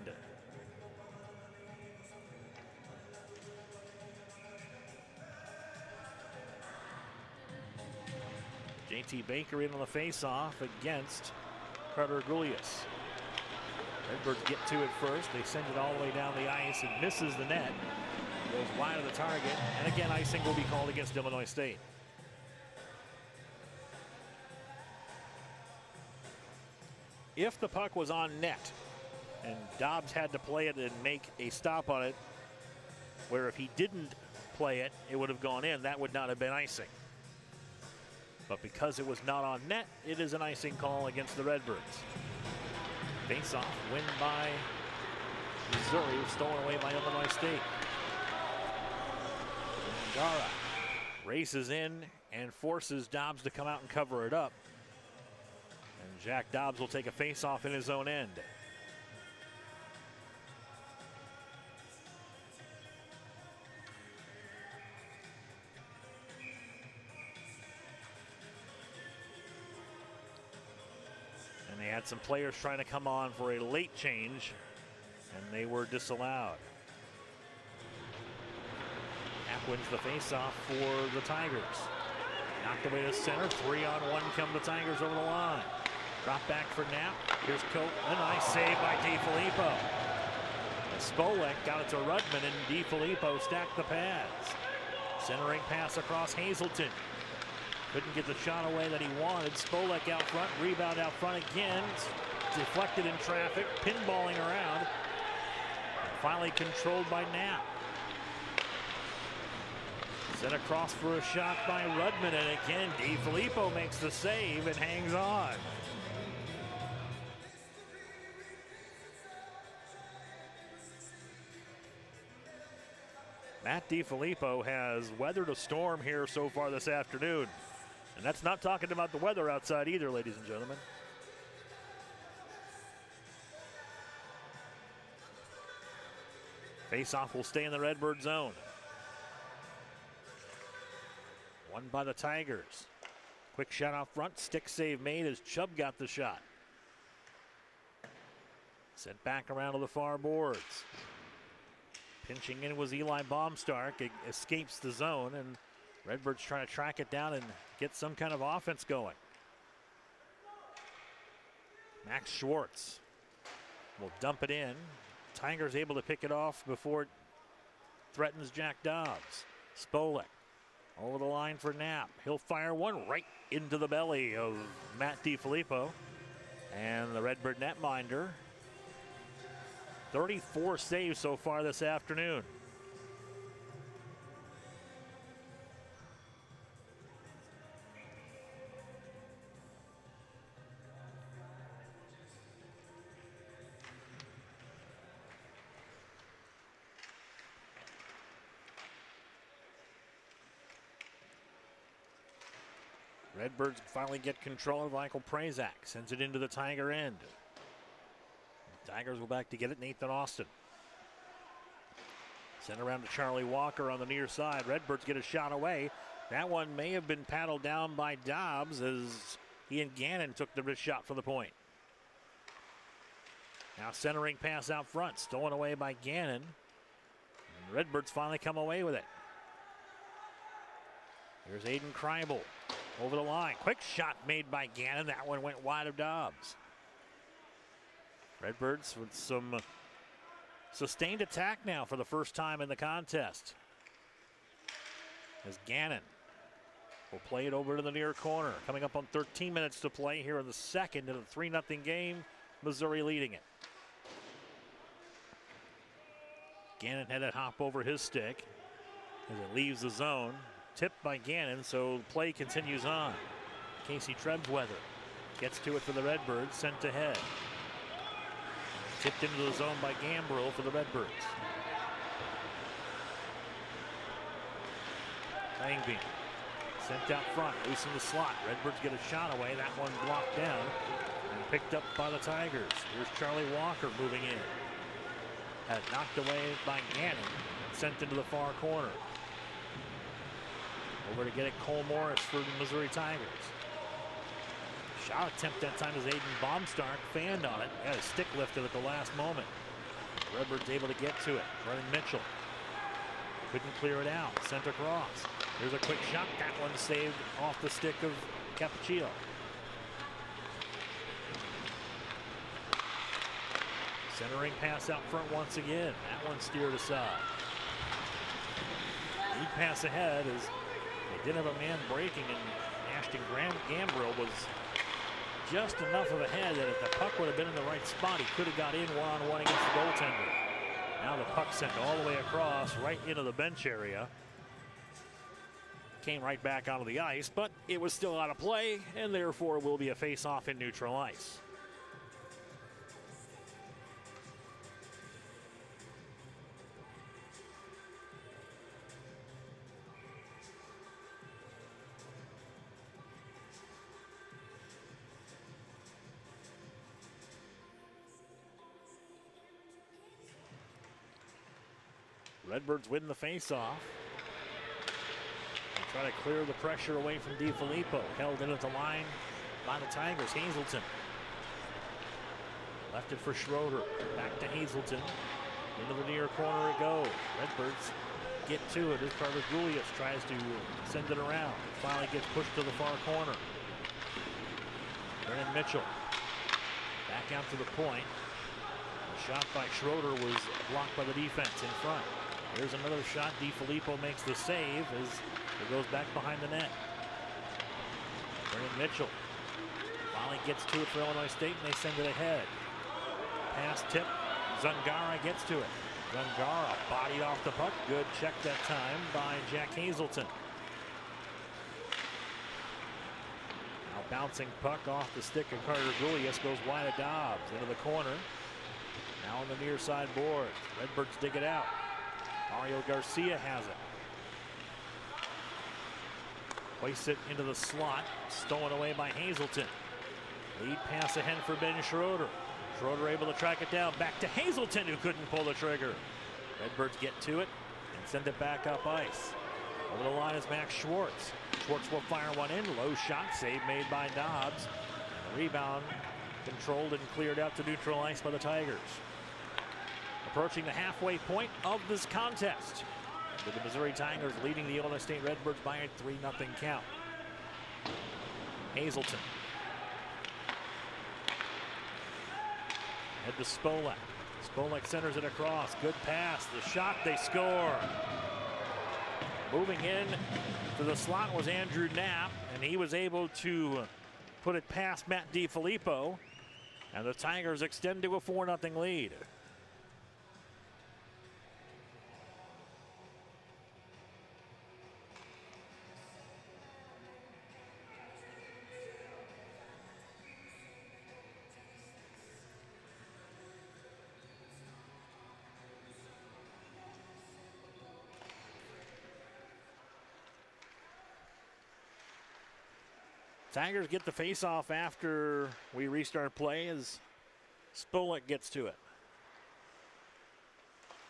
JT Baker in on the face-off against Carter Gulius. Redbirds get to it first. They send it all the way down the ice. It misses the net. Goes wide of the target. And again, icing will be called against Illinois State. If the puck was on net and Dobbs had to play it and make a stop on it, where if he didn't play it, it would have gone in, that would not have been icing. But because it was not on net, it is an icing call against the Redbirds. Face-off win by Missouri, stolen away by Illinois State. Gara races in and forces Dobbs to come out and cover it up. And Jack Dobbs will take a face-off in his own end. And they had some players trying to come on for a late change, and they were disallowed. Knapp wins the faceoff for the Tigers. Knocked away to center. 3-on-1 come the Tigers over the line. Drop back for Knapp. Here's Cope. A nice save by DiFilippo. Spolek got it to Rudman, and DiFilippo stacked the pads. Centering pass across Hazelton. Couldn't get the shot away that he wanted. Spolek out front. Rebound out front again. Deflected in traffic. Pinballing around. Finally controlled by Knapp. Sent across for a shot by Rudman, and again DiFilippo makes the save and hangs on. Matt DiFilippo has weathered a storm here so far this afternoon. And that's not talking about the weather outside either, ladies and gentlemen. Face-off will stay in the Redbird zone. Won by the Tigers. Quick shot out front. Stick save made as Chubb got the shot. Sent back around to the far boards. Pinching in was Eli Baumstark. It escapes the zone, and Redbird's trying to track it down and get some kind of offense going. Max Schwartz will dump it in. Tigers able to pick it off before it threatens Jack Dobbs. Spolek over the line for Knapp. He'll fire one right into the belly of Matt DiFilippo. And the Redbird netminder. 34 saves so far this afternoon. Redbirds finally get control of Michael Prazak. Sends it into the Tiger end. Tigers will back to get it. Nathan Austin. Sent around to Charlie Walker on the near side. Redbirds get a shot away. That one may have been paddled down by Dobbs as he and Gannon took the shot from the point. Now centering pass out front. Stolen away by Gannon. And Redbirds finally come away with it. Here's Aiden Kreibel over the line. Quick shot made by Gannon. That one went wide of Dobbs. Redbirds with some sustained attack now for the first time in the contest. As Gannon will play it over to the near corner. Coming up on 13 minutes to play here in the second in a 3-0 game. Missouri leading it. Gannon had it hop over his stick as it leaves the zone. Tipped by Gannon, so play continues on. Casey Trebweather gets to it for the Redbirds, sent ahead. Tipped into the zone by Gambrill for the Redbirds. Langbein sent out front, loose in the slot. Redbirds get a shot away. That one blocked down and picked up by the Tigers. Here's Charlie Walker moving in. Had it knocked away by Gannon and sent into the far corner. Over to get it, Cole Morris for the Missouri Tigers. Shot attempt that time as Aiden Baumstark fanned on it. Had a stick lifted at the last moment. Redbird's able to get to it. Brennan Mitchell couldn't clear it out. Sent across. Here's a quick shot. That one saved off the stick of Cappuccio. Centering pass out front once again. That one steered aside. Lead pass ahead as they did have a man breaking, and Ashton Gambrill was just enough of a head that if the puck would have been in the right spot, he could have got in one-on-one against the goaltender. Now the puck sent all the way across, right into the bench area. Came right back onto the ice, but it was still out of play, and therefore will be a face-off in neutral ice. Redbirds win the face-off. They try to clear the pressure away from DiFilippo. Held in at the line by the Tigers. Hazelton. Left it for Schroeder. Back to Hazelton. Into the near corner it goes. Redbirds get to it as Julius tries to send it around. Finally gets pushed to the far corner. Brennan Mitchell back out to the point. The shot by Schroeder was blocked by the defense in front. Here's another shot. DiFilippo makes the save as it goes back behind the net. Brennan Mitchell finally gets to it for Illinois State, and they send it ahead. Pass tip. Zungara gets to it. Zungara bodied off the puck. Good check that time by Jack Hazelton. Now bouncing puck off the stick of Carter Julius goes wide of Dobbs into the corner. Now on the near side boards. Redbirds dig it out. Mario Garcia has it. Hoists it into the slot. Stolen away by Hazelton. Lead pass ahead for Ben Schroeder. Schroeder able to track it down. Back to Hazelton, who couldn't pull the trigger. Redbirds get to it and send it back up ice. Over the line is Max Schwartz. Schwartz will fire one in. Low shot save made by Dobbs. And the rebound controlled and cleared out to neutral ice by the Tigers. Approaching the halfway point of this contest, with the Missouri Tigers leading the Illinois State Redbirds by a 3-0 count. Hazelton. Head to Spolek. Spolek centers it across. Good pass. The shot, they score. Moving in to the slot was Andrew Knapp, and he was able to put it past Matt DiFilippo, and the Tigers extend to a 4-0 lead. Tigers get the face-off after we restart play as Spolek gets to it.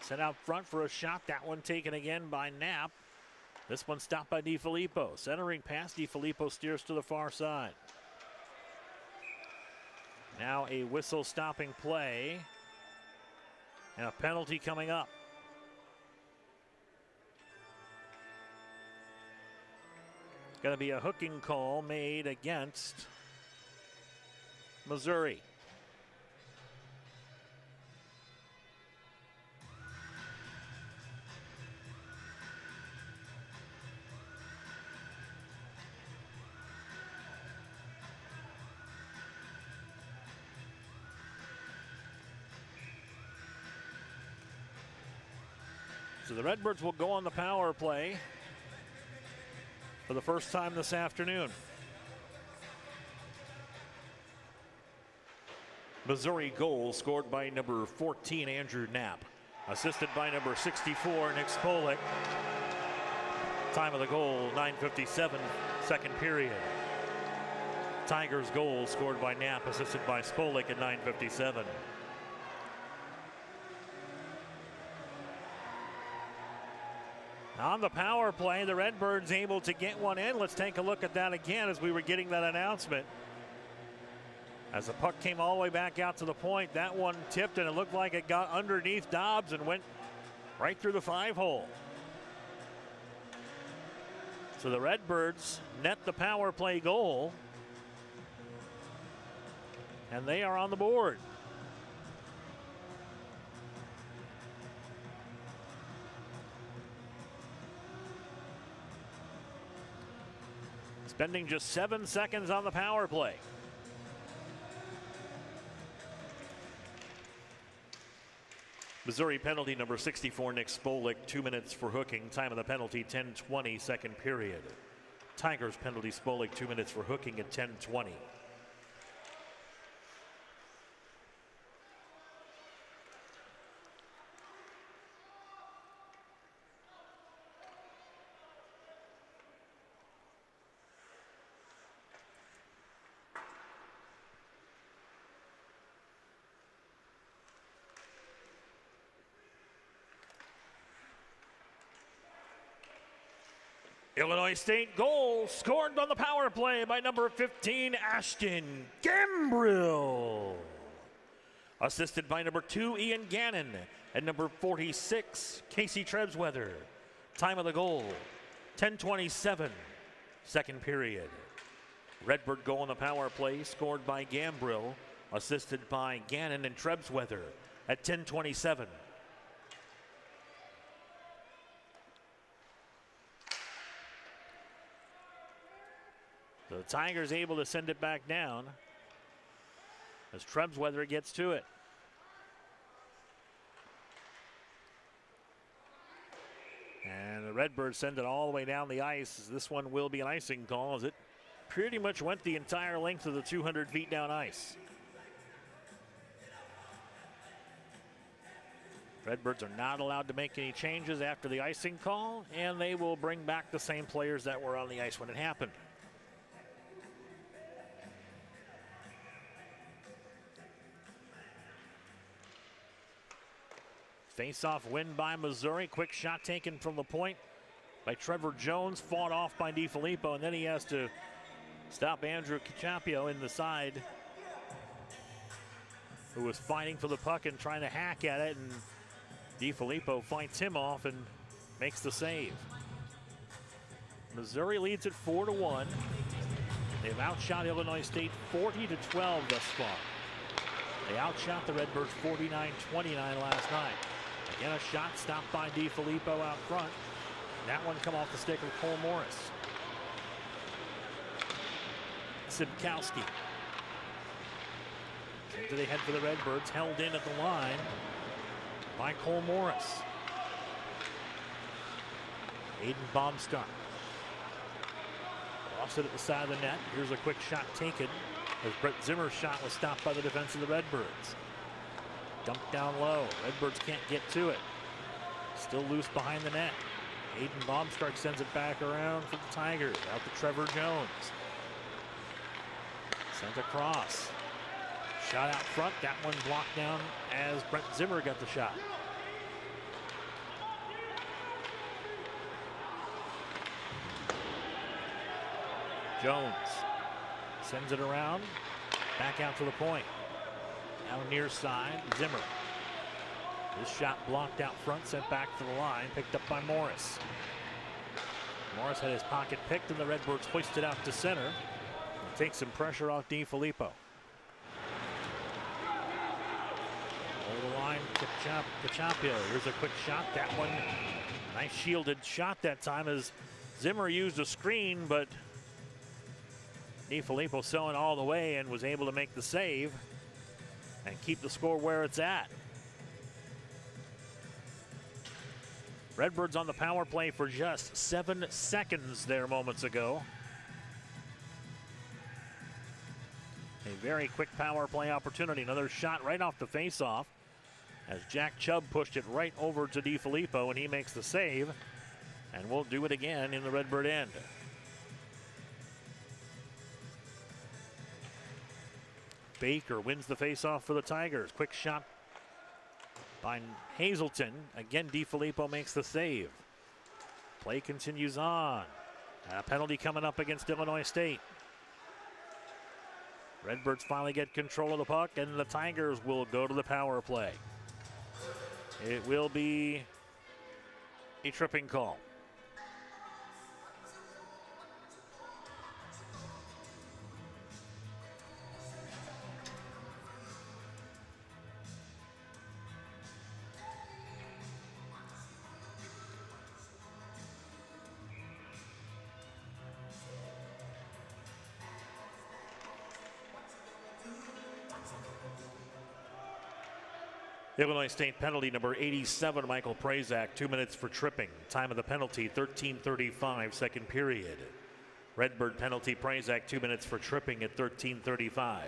Sent out front for a shot. That one taken again by Knapp. This one stopped by DiFilippo. Centering pass, DiFilippo steers to the far side. Now a whistle stopping play and a penalty coming up. Going to be a hooking call made against Missouri. So the Redbirds will go on the power play for the first time this afternoon. Missouri goal scored by number 14, Andrew Knapp. Assisted by number 64, Nick Spolek. Time of the goal, 9:57, second period. Tigers goal scored by Knapp, assisted by Spolek at 9:57. On the power play, the Redbirds able to get one in. Let's take a look at that again as we were getting that announcement. As the puck came all the way back out to the point, that one tipped and it looked like it got underneath Dobbs and went right through the 5-hole. So the Redbirds net the power play goal, and they are on the board. Spending just 7 seconds on the power play. Missouri penalty number 64, Nick Spolek, 2 minutes for hooking. Time of the penalty, 10:20, second period. Tigers penalty, Spolek, 2 minutes for hooking at 10:20. Illinois State goal scored on the power play by number 15, Ashton Gambrill. Assisted by number 2, Ian Gannon, and number 46, Casey Trebsweather. Time of the goal, 10:27, second period. Redbird goal on the power play, scored by Gambrill, assisted by Gannon and Trebsweather at 10:27. So the Tigers able to send it back down as Trebsweather gets to it. And the Redbirds send it all the way down the ice. This one will be an icing call as it pretty much went the entire length of the 200 feet down ice. Redbirds are not allowed to make any changes after the icing call, and they will bring back the same players that were on the ice when it happened. Face-off win by Missouri. Quick shot taken from the point by Trevor Jones, fought off by DiFilippo, and then he has to stop Andrew Cachapio in the side, who was fighting for the puck and trying to hack at it, and DiFilippo fights him off and makes the save. Missouri leads it 4-1. They've outshot Illinois State 40-12 thus far. They outshot the Redbirds 49-29 last night. Again, a shot stopped by DiFilippo out front. That one come off the stick of Cole Morris. Sibkowski. Into the head for the Redbirds, held in at the line by Cole Morris. Aiden Baumstark. Lost it at the side of the net. Here's a quick shot taken as Brett Zimmer's shot was stopped by the defense of the Redbirds. Dumped down low. Redbirds can't get to it. Still loose behind the net. Aiden Baumstark sends it back around for the Tigers. Out to Trevor Jones. Sent across. Shot out front. That one blocked down as Brett Zimmer got the shot. Jones sends it around. Back out to the point. Now near side, Zimmer. This shot blocked out front, sent back to the line, picked up by Morris. Morris had his pocket picked, and the Redbirds hoisted out to center. Take some pressure off DiFilippo. Over the line, Cachapio. Here's a quick shot. That one, nice shielded shot that time as Zimmer used a screen, but DiFilippo sewing all the way and was able to make the save and keep the score where it's at. Redbirds on the power play for just 7 seconds there moments ago. A very quick power play opportunity. Another shot right off the face-off as Jack Chubb pushed it right over to DiFilippo, and he makes the save. And we'll do it again in the Redbird end. Baker wins the face-off for the Tigers. Quick shot by Hazelton. Again, DiFilippo makes the save. Play continues on. A penalty coming up against Illinois State. Redbirds finally get control of the puck, and the Tigers will go to the power play. It will be a tripping call. Illinois State penalty number 87, Michael Prazak, 2 minutes for tripping. Time of the penalty, 13:35, second period. Redbird penalty, Prazak, 2 minutes for tripping at 13:35.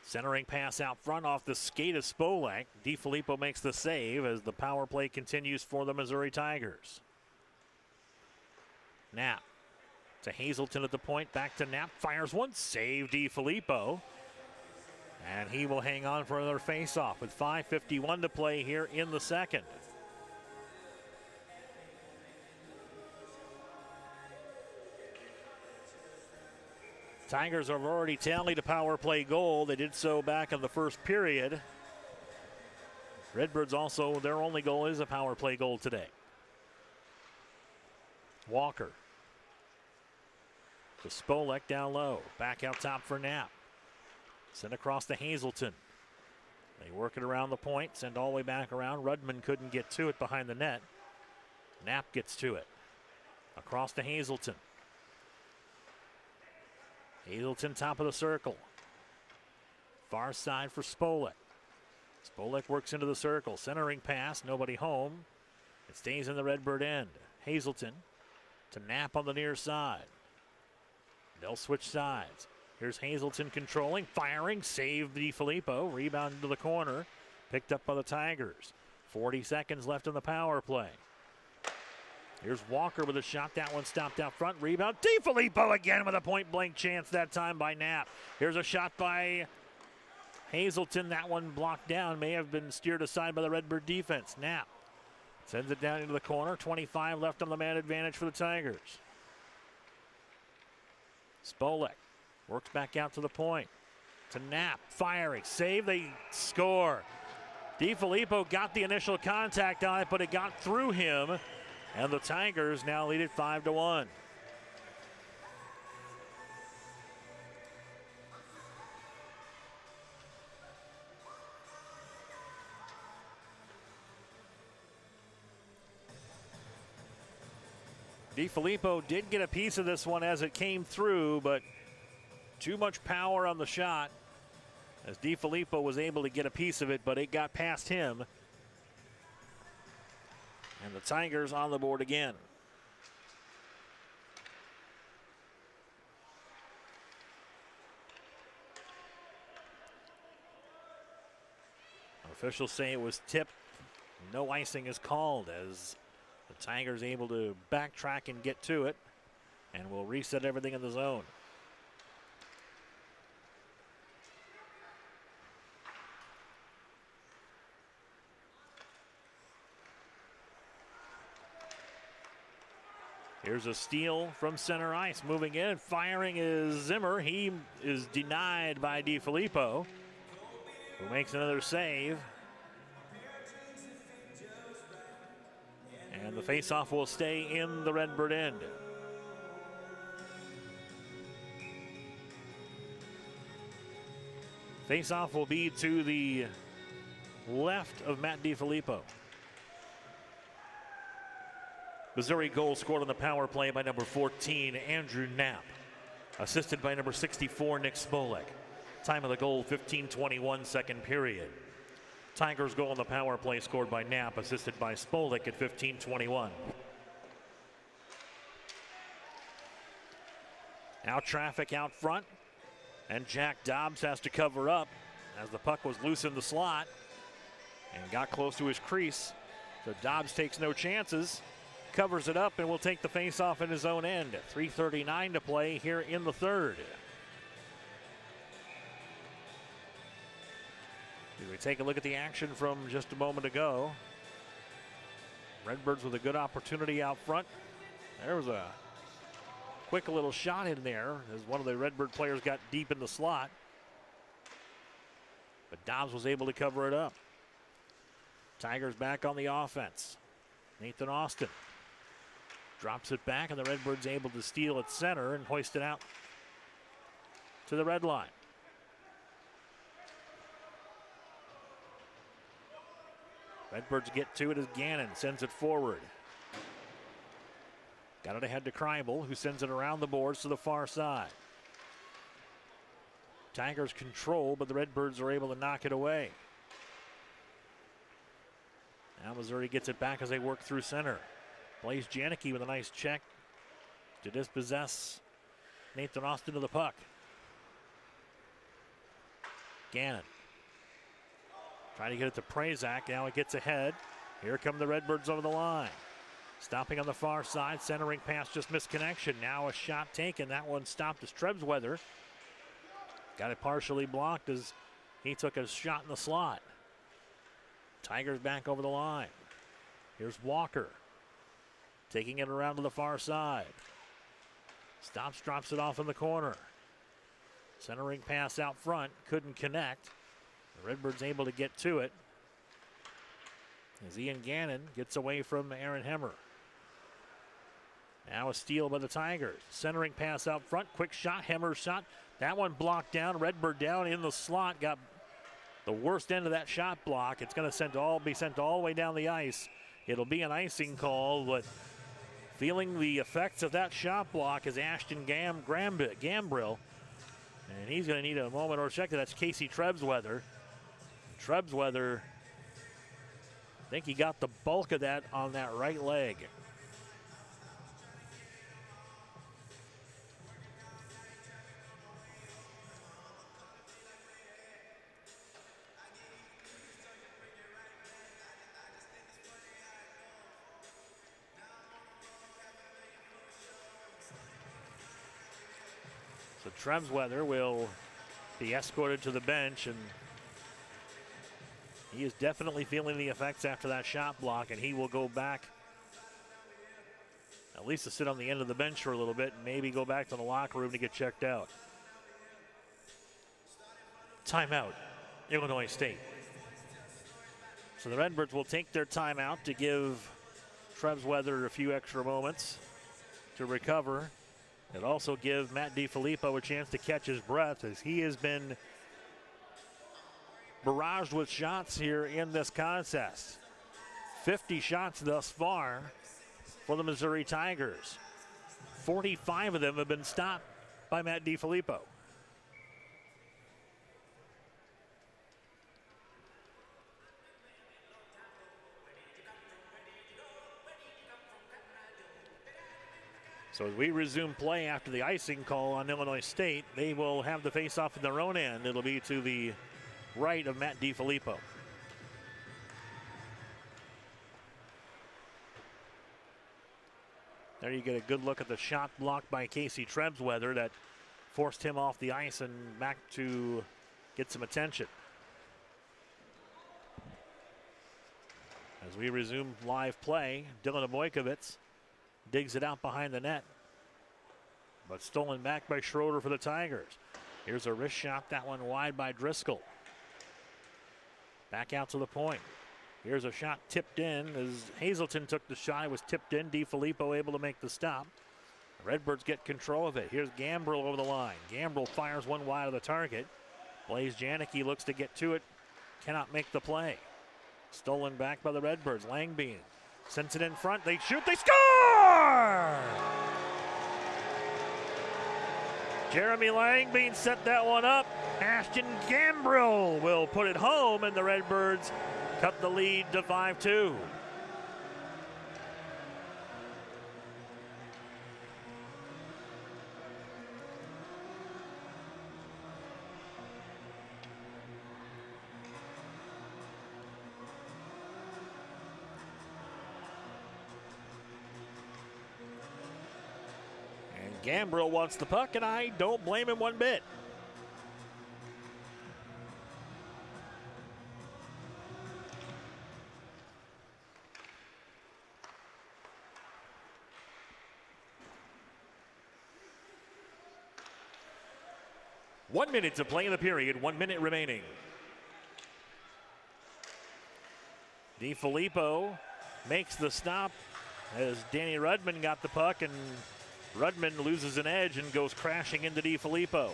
Centering pass out front off the skate of Spolak. DiFilippo makes the save as the power play continues for the Missouri Tigers. Knapp to Hazelton at the point, back to Knapp, fires one, save DiFilippo. And he will hang on for another face-off with 5:51 to play here in the second. Tigers have already tallied a power play goal. They did so back in the first period. Redbirds also, their only goal is a power play goal today. Walker. To Spolek down low. Back out top for Knapp. Send across to Hazelton. They work it around the point. Send all the way back around. Rudman couldn't get to it behind the net. Knapp gets to it. Across to Hazelton. Hazelton top of the circle. Far side for Spolek. Spolek works into the circle. Centering pass. Nobody home. It stays in the Redbird end. Hazelton to Knapp on the near side. They'll switch sides. Here's Hazelton controlling, firing, save DiFilippo. Rebound into the corner. Picked up by the Tigers. 40 seconds left in the power play. Here's Walker with a shot. That one stopped out front. Rebound. DiFilippo again with a point-blank chance that time by Knapp. Here's a shot by Hazelton. That one blocked down. May have been steered aside by the Redbird defense. Knapp sends it down into the corner. 25 left on the man advantage for the Tigers. Spolek works back out to the point. To Knapp. Firing. Save. They score. DiFilippo got the initial contact on it, but it got through him. And the Tigers now lead it 5-1. DiFilippo did get a piece of this one as it came through, but too much power on the shot as DiFilippo was able to get a piece of it, but it got past him. And the Tigers on the board again. Officials say it was tipped. No icing is called as the Tigers able to backtrack and get to it. And will reset everything in the zone. Here's a steal from center ice. Moving in, firing is Zimmer. He is denied by DiFilippo, who makes another save. And the faceoff will stay in the Redbird end. Faceoff will be to the left of Matt DiFilippo. Missouri goal scored on the power play by number 14, Andrew Knapp. Assisted by number 64, Nick Spolek. Time of the goal, 15:21, second period. Tigers goal on the power play scored by Knapp, assisted by Spolek at 15:21. Now traffic out front, and Jack Dobbs has to cover up as the puck was loose in the slot and got close to his crease. So Dobbs takes no chances. Covers it up and will take the face-off in his own end. 3:39 to play here in the third. As we take a look at the action from just a moment ago. Redbirds with a good opportunity out front. There was a quick little shot in there as one of the Redbird players got deep in the slot. But Dobbs was able to cover it up. Tigers back on the offense. Nathan Austin drops it back, and the Redbirds able to steal at center and hoist it out to the red line. Redbirds get to it as Gannon sends it forward. Got it ahead to Kreibel, who sends it around the boards to the far side. Tigers control, but the Redbirds are able to knock it away. Now Missouri gets it back as they work through center. Blaze Janicki with a nice check to dispossess Nathan Austin of the puck. Gannon trying to get it to Prazak. Now it gets ahead. Here come the Redbirds over the line. Stopping on the far side. Centering pass just missed connection. Now a shot taken. That one stopped as Trebsweather got it partially blocked as he took a shot in the slot. Tigers back over the line. Here's Walker. Taking it around to the far side. Stops, drops it off in the corner. Centering pass out front. Couldn't connect. The Redbirds able to get to it. as Ian Gannon gets away from Aaron Hemmer. Now a steal by the Tigers. Centering pass out front. Quick shot. Hemmer's shot. That one blocked down. Redbird down in the slot. Got the worst end of that shot block. It's going to be sent all the way down the ice. It'll be an icing call, but feeling the effects of that shot block is Ashton Gambrill. And he's going to need a moment or check. That's Casey Trebsweather. Trebsweather, I think he got the bulk of that on that right leg. So Trebsweather will be escorted to the bench, and he is definitely feeling the effects after that shot block, and he will go back at least to sit on the end of the bench for a little bit and maybe go back to the locker room to get checked out. Timeout, Illinois State. So the Redbirds will take their timeout to give Trebsweather a few extra moments to recover. And also give Matt DiFilippo a chance to catch his breath, as he has been barraged with shots here in this contest. 50 shots thus far for the Missouri Tigers. 45 of them have been stopped by Matt DiFilippo. So as we resume play after the icing call on Illinois State, they will have the face-off in their own end. It'll be to the right of Matt DiFilippo. There you get a good look at the shot blocked by Casey Trebsweather that forced him off the ice and back to get some attention. As we resume live play, Dylan Abojkovic digs it out behind the net, but stolen back by Schroeder for the Tigers. Here's a wrist shot, that one wide by Driscoll. Back out to the point. Here's a shot tipped in as Hazelton took the shot. It was tipped in. DiFilippo able to make the stop. The Redbirds get control of it. Here's Gambrill over the line. Gambrill fires one wide of the target. Blaze Janicki looks to get to it. Cannot make the play. Stolen back by the Redbirds. Langbein sends it in front. They shoot. They score! Jeremy Langbein set that one up. Ashton Gambrill will put it home, and the Redbirds cut the lead to 5-2. Gambrill wants the puck, and I don't blame him one bit. One minute to play in the period, 1 minute remaining. DiFilippo makes the stop as Danny Rudman got the puck, and Rudman loses an edge and goes crashing into DiFilippo.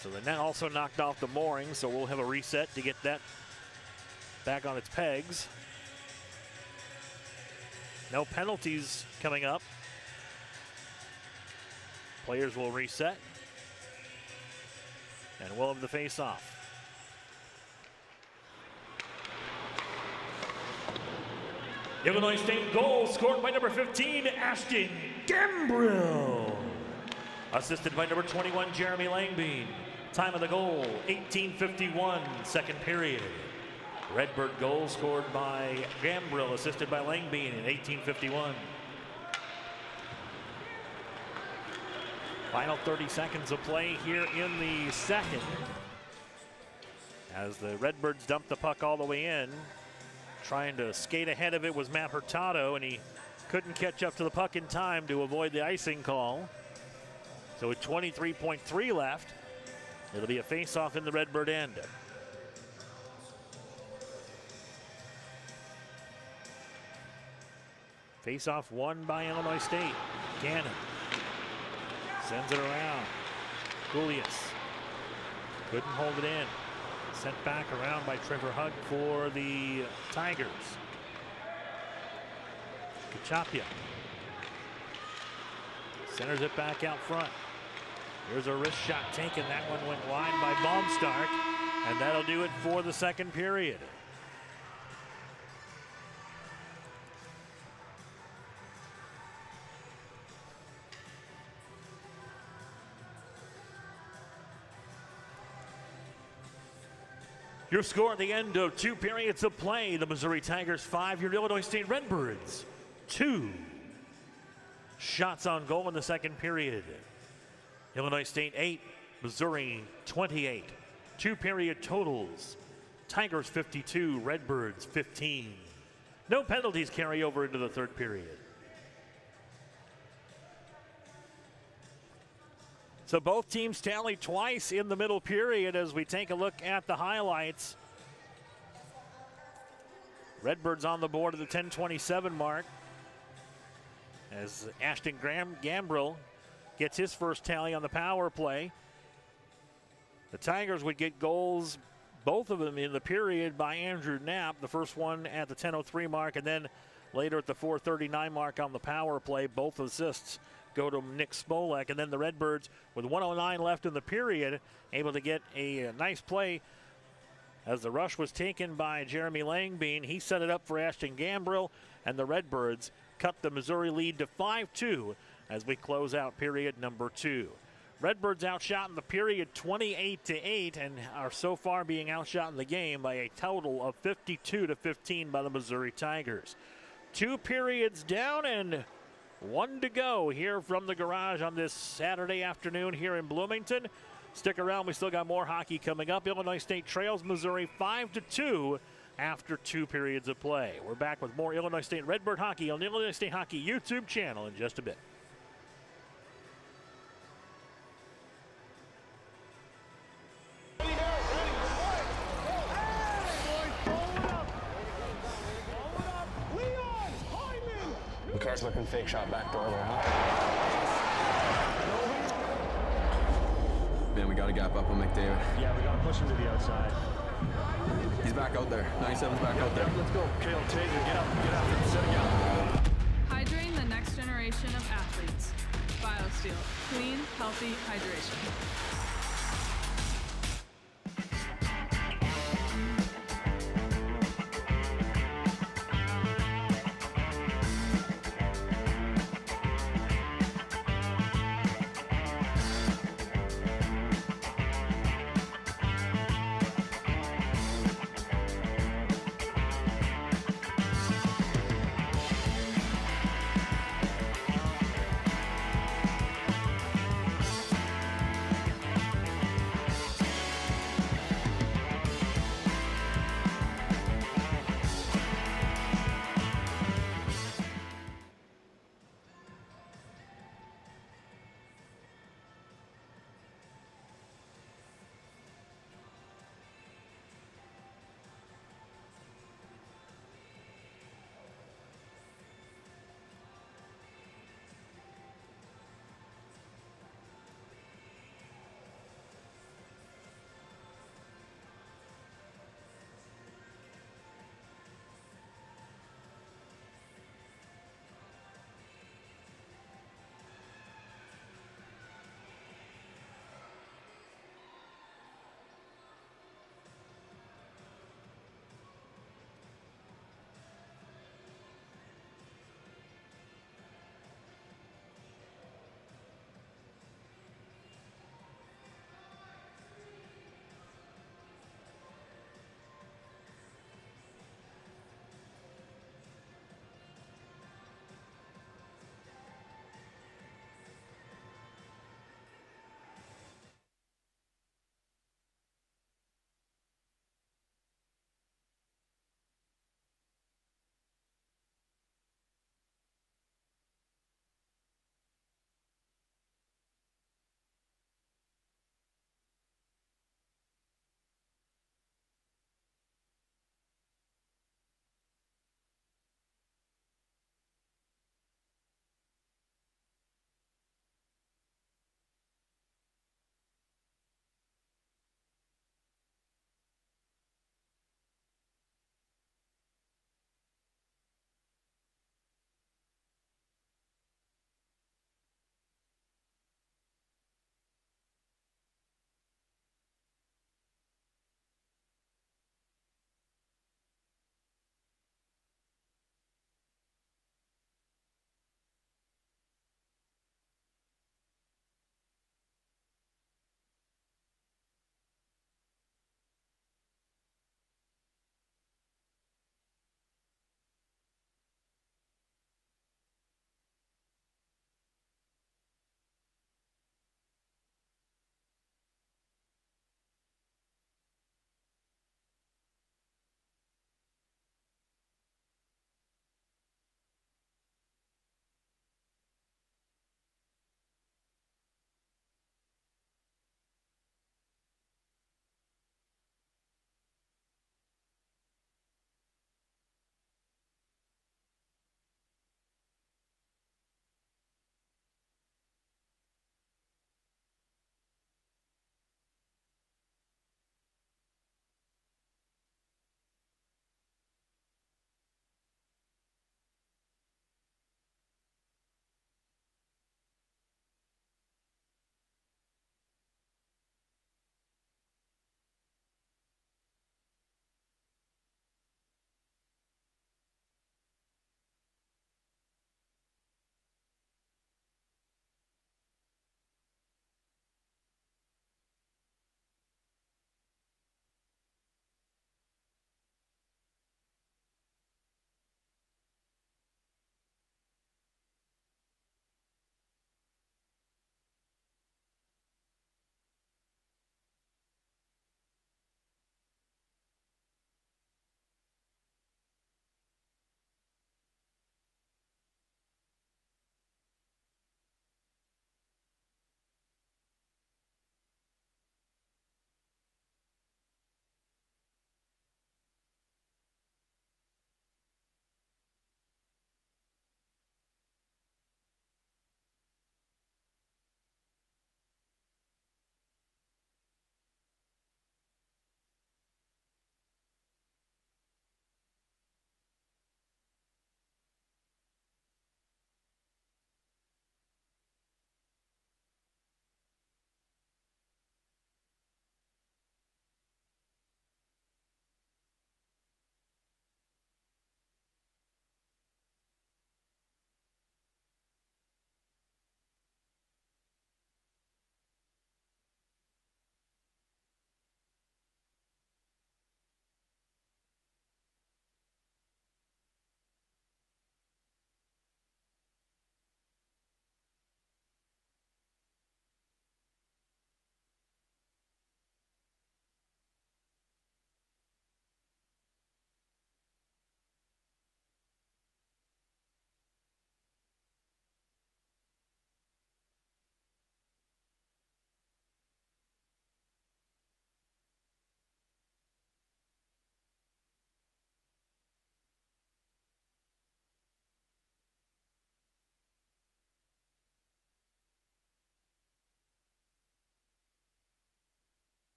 So the net also knocked off the mooring, so we'll have a reset to get that back on its pegs. No penalties coming up. Players will reset. And we'll have the face-off. Illinois State goal scored by number 15, Ashton Gambrill. Assisted by number 21, Jeremy Langbein. Time of the goal, 18:51, second period. Redbird goal scored by Gambrill, assisted by Langbein in 18:51. Final 30 seconds of play here in the second. As the Redbirds dump the puck all the way in. Trying to skate ahead of it was Matt Hurtado, and he Couldn't catch up to the puck in time to avoid the icing call. So with 23.3 left, it'll be a face-off in the Redbird end. Face-off won by Illinois State. Gannon sends it around. Julius couldn't hold it in. Sent back around by Trevor Hugg for the Tigers. Kachapia centers it back out front. Here's a wrist shot taken. That one went wide by Baumstark, and that'll do it for the second period. Your score at the end of 2 periods of play: the Missouri Tigers 5, your Illinois State Redbirds 2. Shots on goal in the second period. Illinois State 8, Missouri 28. 2 period totals: Tigers 52, Redbirds 15. No penalties carry over into the third period. So both teams tallied twice in the middle period as we take a look at the highlights. Redbirds on the board at the 10:27 mark as Ashton Gambrill gets his first tally on the power play. The Tigers would get goals, both of them in the period, by Andrew Knapp. The first one at the 10:03 mark, and then later at the 4:39 mark on the power play. Both assists go to Nick Spolek, and then the Redbirds, with 1:09 left in the period, able to get a nice play as the rush was taken by Jeremy Langbein. He set it up for Ashton Gambrill, and the Redbirds cut the Missouri lead to 5-2 as we close out period number 2. Redbirds outshot in the period 28-8 and are so far being outshot in the game by a total of 52-15 by the Missouri Tigers. 2 periods down and 1 to go here from the garage on this Saturday afternoon here in Bloomington. Stick around, we still got more hockey coming up. Illinois State trails Missouri 5-2 after 2 periods of play. We're back with more Illinois State Redbird hockey on the Illinois State Hockey YouTube channel in just a bit. The car's looking fake shot back door there, huh? Man, we got to gap up on McDavid. Yeah, we got to push him to the outside. He's back out there. 97's back out there. Let's go. Kale Tager, get after him, set again. Hydrating the next generation of athletes. BioSteel. Clean, healthy hydration.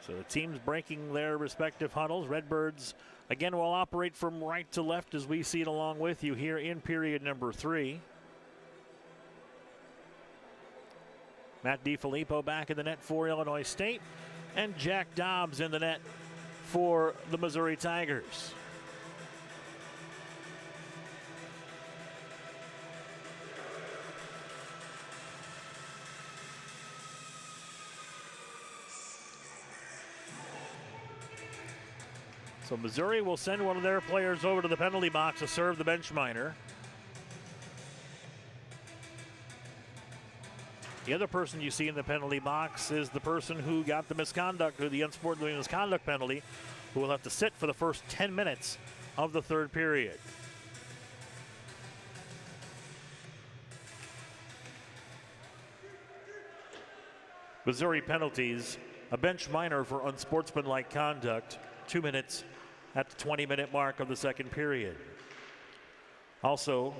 So the teams breaking their respective huddles. Redbirds, again, will operate from right to left as we see it along with you here in period number 3. Matt DiFilippo back in the net for Illinois State, and Jack Dobbs in the net for the Missouri Tigers. So Missouri will send one of their players over to the penalty box to serve the bench minor. The other person you see in the penalty box is the person who got the misconduct, or the unsportsmanlike misconduct penalty, who will have to sit for the first 10 minutes of the third period. Missouri penalties, a bench minor for unsportsmanlike conduct, 2 minutes at the 20-minute mark of the second period. Also,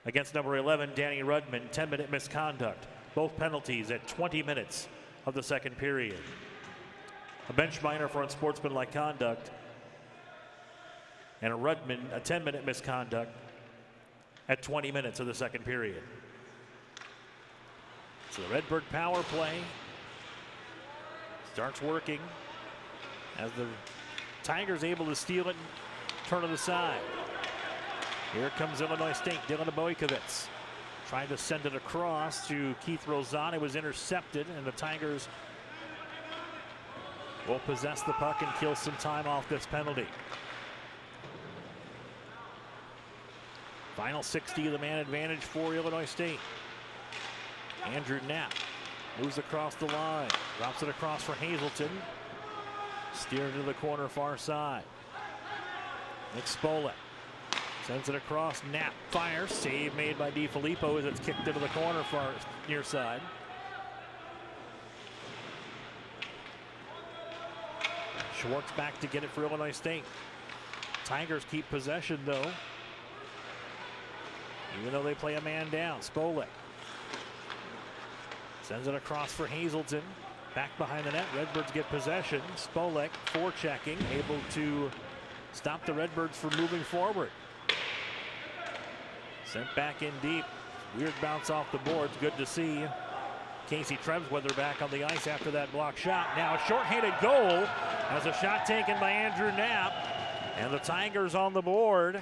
against number 11, Danny Rudman, 10-minute misconduct. Both penalties at 20 minutes of the second period. A bench minor for unsportsmanlike conduct, and a Rudman, a 10-minute misconduct at 20 minutes of the second period. So the Redbird power play starts working as the Tigers able to steal it and turn it aside. Here comes Illinois State. Dylan Boykovitz trying to send it across to Keith Rozon. It was intercepted, and the Tigers will possess the puck and kill some time off this penalty. Final 60 of the man advantage for Illinois State. Andrew Knapp moves across the line, drops it across for Hazelton. Steered to the corner far side. Nick Spolek sends it across. Knapp fires. Save made by DiFilippo as it's kicked into the corner far near side. Schwartz back to get it for Illinois State. Tigers keep possession though, even though they play a man down. Spolek sends it across for Hazelton. Back behind the net, Redbirds get possession. Spolek forechecking, able to stop the Redbirds from moving forward. Sent back in deep. Weird bounce off the boards. Good to see Casey Trebsweather back on the ice after that block shot. Now a shorthanded goal as a shot taken by Andrew Knapp. And the Tigers on the board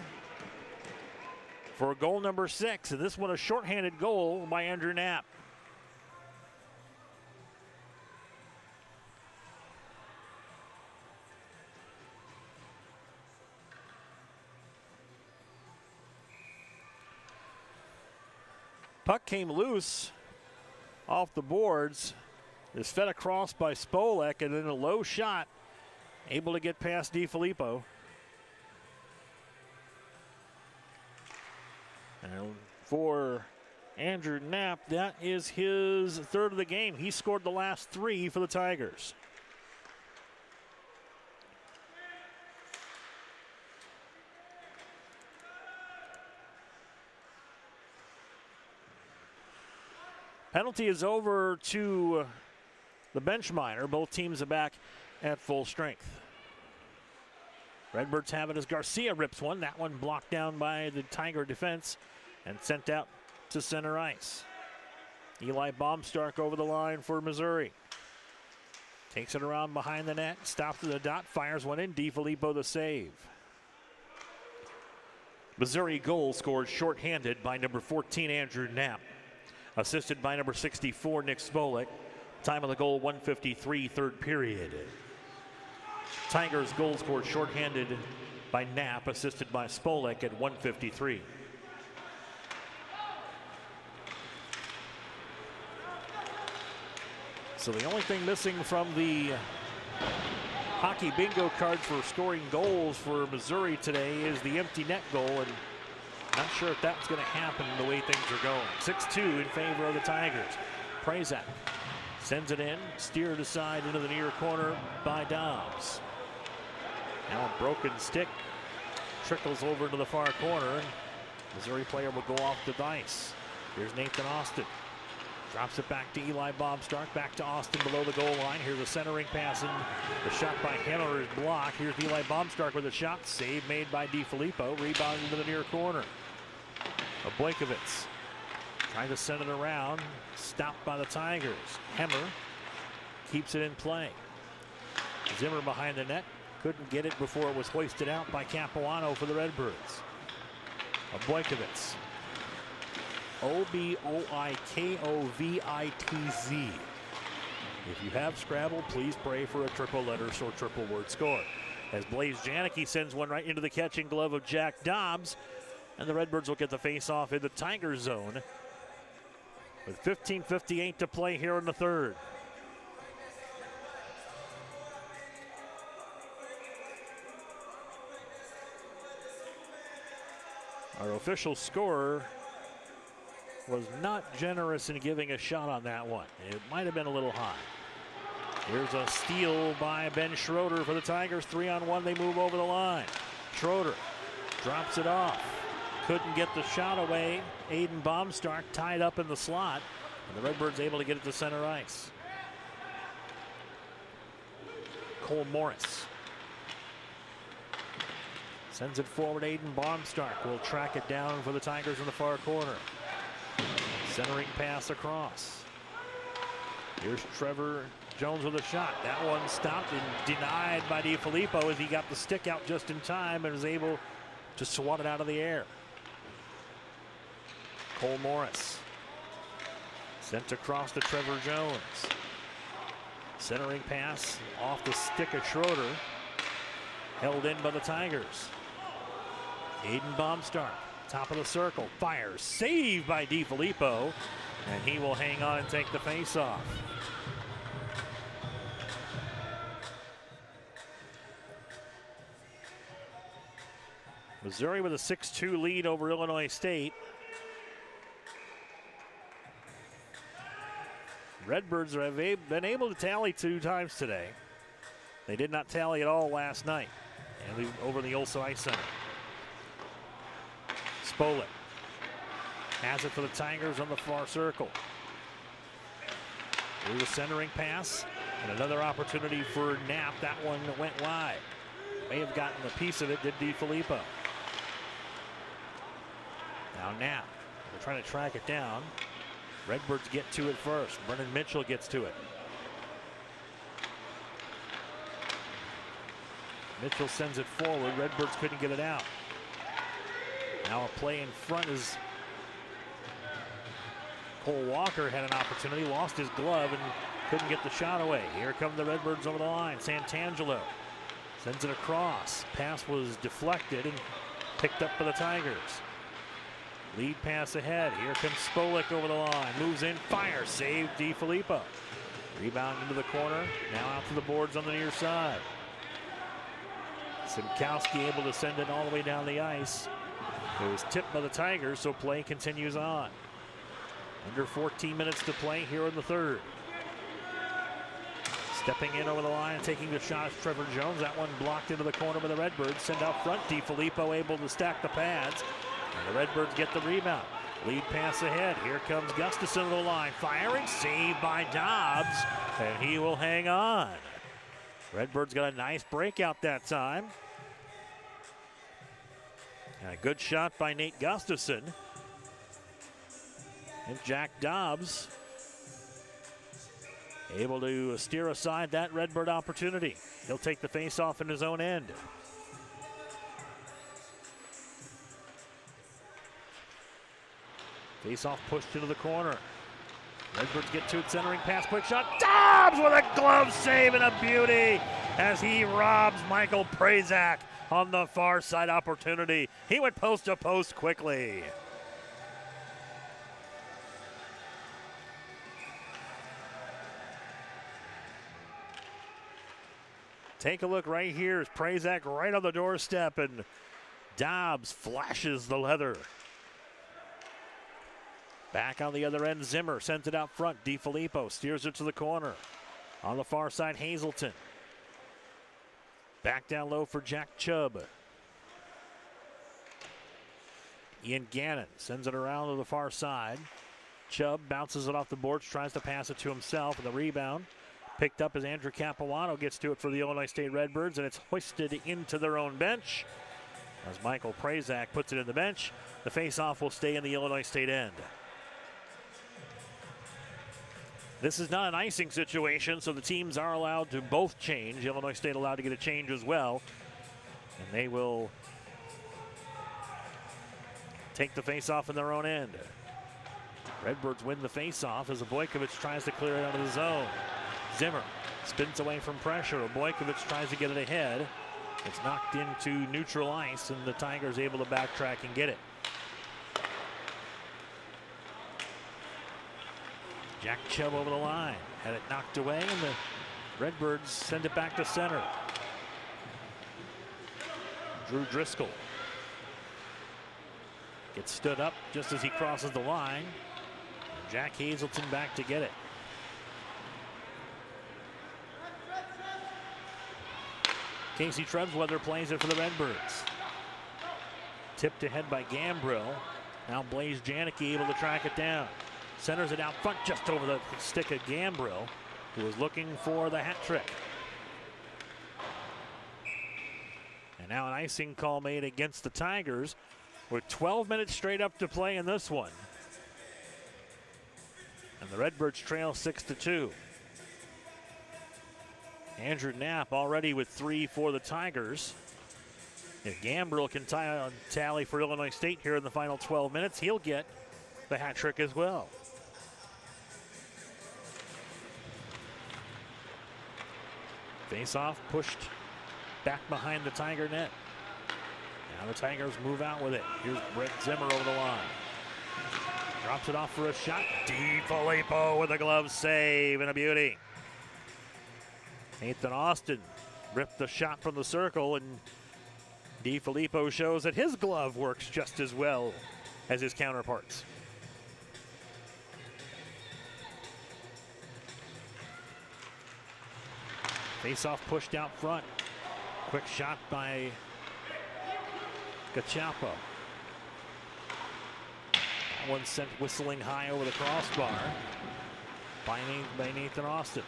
for goal number 6. And this one a shorthanded goal by Andrew Knapp. Puck came loose off the boards. Is fed across by Spolek, and then a low shot able to get past DiFilippo. And for Andrew Knapp, that is his third of the game. He scored the last 3 for the Tigers. Penalty is over to the bench minor. Both teams are back at full strength. Redbirds have it as Garcia rips one. That one blocked down by the Tiger defense and sent out to center ice. Eli Baumstark over the line for Missouri. Takes it around behind the net, stops at the dot, fires one in. DiFilippo the save. Missouri goal scored shorthanded by number 14, Andrew Knapp. Assisted by number 64, Nick Spolek. Time of the goal, 1:53, third period. Tigers goal scored shorthanded by Knapp, assisted by Spolek at 1:53. So the only thing missing from the hockey bingo card for scoring goals for Missouri today is the empty net goal, and not sure if that's going to happen the way things are going. 6-2 in favor of the Tigers. Prazak sends it in, steered aside into the near corner by Dobbs. Now a broken stick trickles over into the far corner. Missouri player will go off the dice. Here's Nathan Austin. Drops it back to Eli Bobstark, back to Austin below the goal line. Here's a centering pass, and the shot by Hammer is blocked. Here's Eli Bobstark with a shot. Save made by DiFilippo. Rebound into the near corner. Boykovitz trying to send it around. Stopped by the Tigers. Hammer keeps it in play. Zimmer behind the net. Couldn't get it before it was hoisted out by Capuano for the Redbirds. Boykovitz. Oboikovitz. If you have Scrabble, please pray for a triple letters or triple word score. As Blaze Janicki sends one right into the catching glove of Jack Dobbs. And the Redbirds will get the face-off in the Tiger zone with 15:58 to play here in the third. Our official scorer was not generous in giving a shot on that one. It might have been a little high. Here's a steal by Ben Schroeder for the Tigers. 3-on-1, they move over the line. Schroeder drops it off. Couldn't get the shot away. Aiden Baumstark tied up in the slot. And the Redbirds able to get it to center ice. Cole Morris sends it forward. Aiden Baumstark will track it down for the Tigers in the far corner. Centering pass across. Here's Trevor Jones with a shot. That one stopped and denied by DiFilippo as he got the stick out just in time and was able to swat it out of the air. Cole Morris sent across to Trevor Jones. Centering pass off the stick of Schroeder. Held in by the Tigers. Aiden Baumstark, top of the circle, fires, saved by DiFilippo, and he will hang on and take the face-off. Missouri with a 6-2 lead over Illinois State. Redbirds have been able to tally 2 times today. They did not tally at all last night and over the Olson Ice Center. Spolik has it for the Tigers on the far circle. Here's a centering pass and another opportunity for Knapp. That one went wide. May have gotten a piece of it, did DiFilippo. Now Knapp, they're trying to track it down. Redbirds get to it first. Brennan Mitchell gets to it. Mitchell sends it forward. Redbirds couldn't get it out. Now a play in front is Cole Walker had an opportunity, lost his glove and couldn't get the shot away. Here come the Redbirds over the line. Santangelo sends it across. Pass was deflected and picked up by the Tigers. Lead pass ahead. Here comes Spolik over the line. Moves in, fires, saved DiFilippo. Rebound into the corner. Now out to the boards on the near side. Simkowski able to send it all the way down the ice. It was tipped by the Tigers, so play continues on. Under 14 minutes to play here in the third. Stepping in over the line, taking the shot is Trevor Jones. That one blocked into the corner by the Redbirds. Send out front. DiFilippo able to stack the pads. And the Redbirds get the rebound. Lead pass ahead. Here comes Gustafson to the line. Firing, saved by Dobbs. And he will hang on. Redbirds got a nice breakout that time. And a good shot by Nate Gustafson. And Jack Dobbs able to steer aside that Redbird opportunity. He'll take the face-off in his own end. Face-off pushed into the corner. Redbirds get to it, centering pass, quick shot. Dobbs with a glove save and a beauty as he robs Michael Prazak on the far side opportunity. He went post to post quickly. Take a look right here. Is Prazak right on the doorstep, and Dobbs flashes the leather. Back on the other end, Zimmer sends it out front. DiFilippo steers it to the corner. On the far side, Hazelton. Back down low for Jack Chubb. Ian Gannon sends it around to the far side. Chubb bounces it off the boards, tries to pass it to himself, and the rebound picked up as Andrew Capuano gets to it for the Illinois State Redbirds, and it's hoisted into their own bench as Michael Prazak puts it in the bench. The face-off will stay in the Illinois State end. This is not an icing situation, so the teams are allowed to both change. Illinois State allowed to get a change as well, and they will take the face-off in their own end. Redbirds win the face-off as Obojkovic tries to clear it out of the zone. Zimmer spins away from pressure. Obojkovic tries to get it ahead. It's knocked into neutral ice, and the Tigers able to backtrack and get it. Jack Chubb over the line. Had it knocked away, and the Redbirds send it back to center. Drew Driscoll gets stood up just as he crosses the line. Jack Hazelton back to get it. Casey Trebsweather plays it for the Redbirds. Tipped ahead by Gambrill. Now Blaze Janicki able to track it down. Centers it out front just over the stick of Gambrill, who was looking for the hat trick. And now an icing call made against the Tigers with 12 minutes straight up to play in this one. And the Redbirds trail 6-2. Andrew Knapp already with 3 for the Tigers. If Gambrill can tally for Illinois State here in the final 12 minutes, he'll get the hat trick as well. Face-off pushed back behind the Tiger net. Now the Tigers move out with it. Here's Brett Zimmer over the line. Drops it off for a shot. DiFilippo with a glove save and a beauty. Nathan Austin ripped the shot from the circle, and DiFilippo shows that his glove works just as well as his counterparts. Face-off pushed out front. Quick shot by Gachapo. That one sent whistling high over the crossbar by Nathan Austin.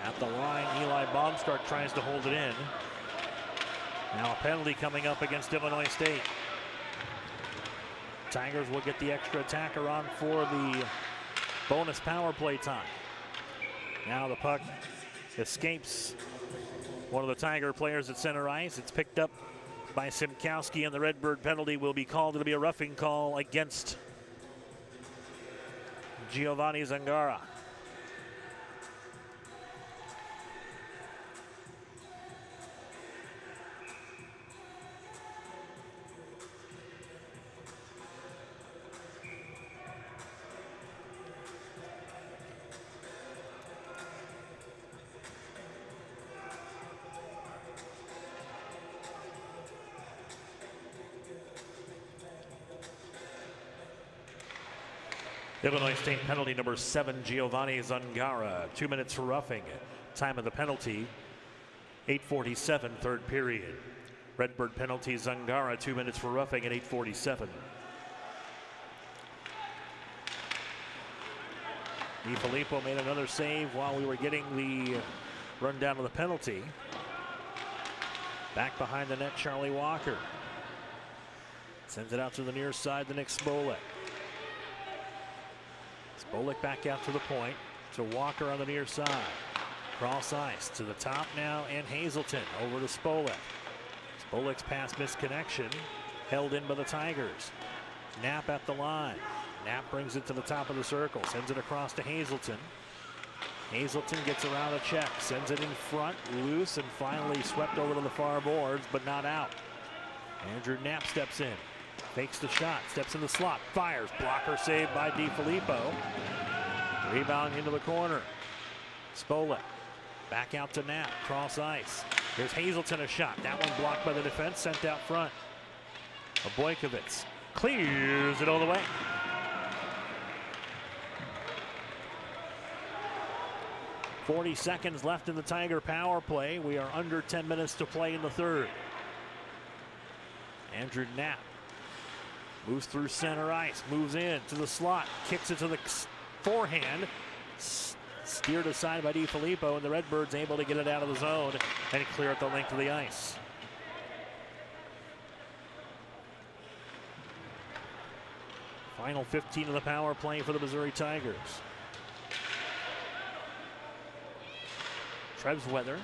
At the line, Eli Baumstark tries to hold it in. Now a penalty coming up against Illinois State. Tigers will get the extra attacker on for the bonus power play time. Now the puck escapes one of the Tiger players at center ice. It's picked up by Simkowski, and the Redbird penalty will be called. It'll be a roughing call against Giovanni Zangara. Illinois State penalty number 7, Giovanni Zangara. 2 minutes for roughing. Time of the penalty, 8:47, third period. Redbird penalty, Zangara, 2 minutes for roughing at 8:47. DiFilippo made another save while we were getting the rundown of the penalty. Back behind the net, Charlie Walker. Sends it out to the near side to Nick Spolek. Spolek back out to the point to Walker on the near side. Cross ice to the top now, and Hazelton over to Spolek. Spolek's pass misconnection, held in by the Tigers. Knapp at the line. Knapp brings it to the top of the circle, sends it across to Hazelton. Hazelton gets around a check, sends it in front, loose, and finally swept over to the far boards, but not out. Andrew Knapp steps in. Fakes the shot, steps in the slot, fires. Blocker saved by DiFilippo. Rebound into the corner. Spolek back out to Knapp, cross ice. Here's Hazelton, a shot. That one blocked by the defense, sent out front. Obojkovic clears it all the way. .40 seconds left in the Tiger power play. We are under 10 minutes to play in the third. Andrew Knapp Moves through center ice, moves in to the slot, kicks it to the forehand. Steered aside by DiFilippo, and the Redbirds able to get it out of the zone and clear it the length of the ice. Final 15 of the power play for the Missouri Tigers. Trebsweather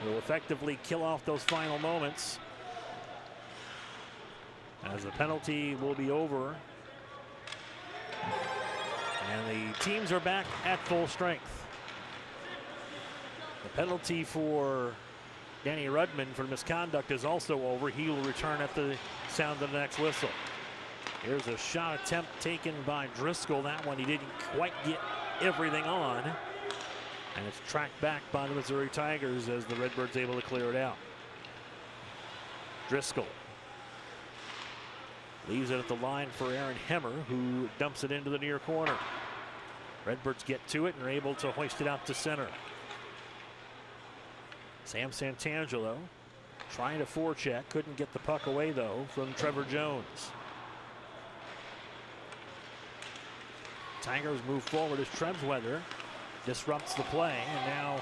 will effectively kill off those final moments, as the penalty will be over. And the teams are back at full strength. The penalty for Danny Rudman for misconduct is also over. He will return at the sound of the next whistle. Here's a shot attempt taken by Driscoll. That one he didn't quite get everything on. And it's tracked back by the Missouri Tigers as the Redbirds able to clear it out. Driscoll leaves it at the line for Aaron Hemmer, who dumps it into the near corner. Redbirds get to it and are able to hoist it out to center. Sam Santangelo trying to forecheck, couldn't get the puck away though from Trevor Jones. Tigers move forward as Trebsweather disrupts the play, and now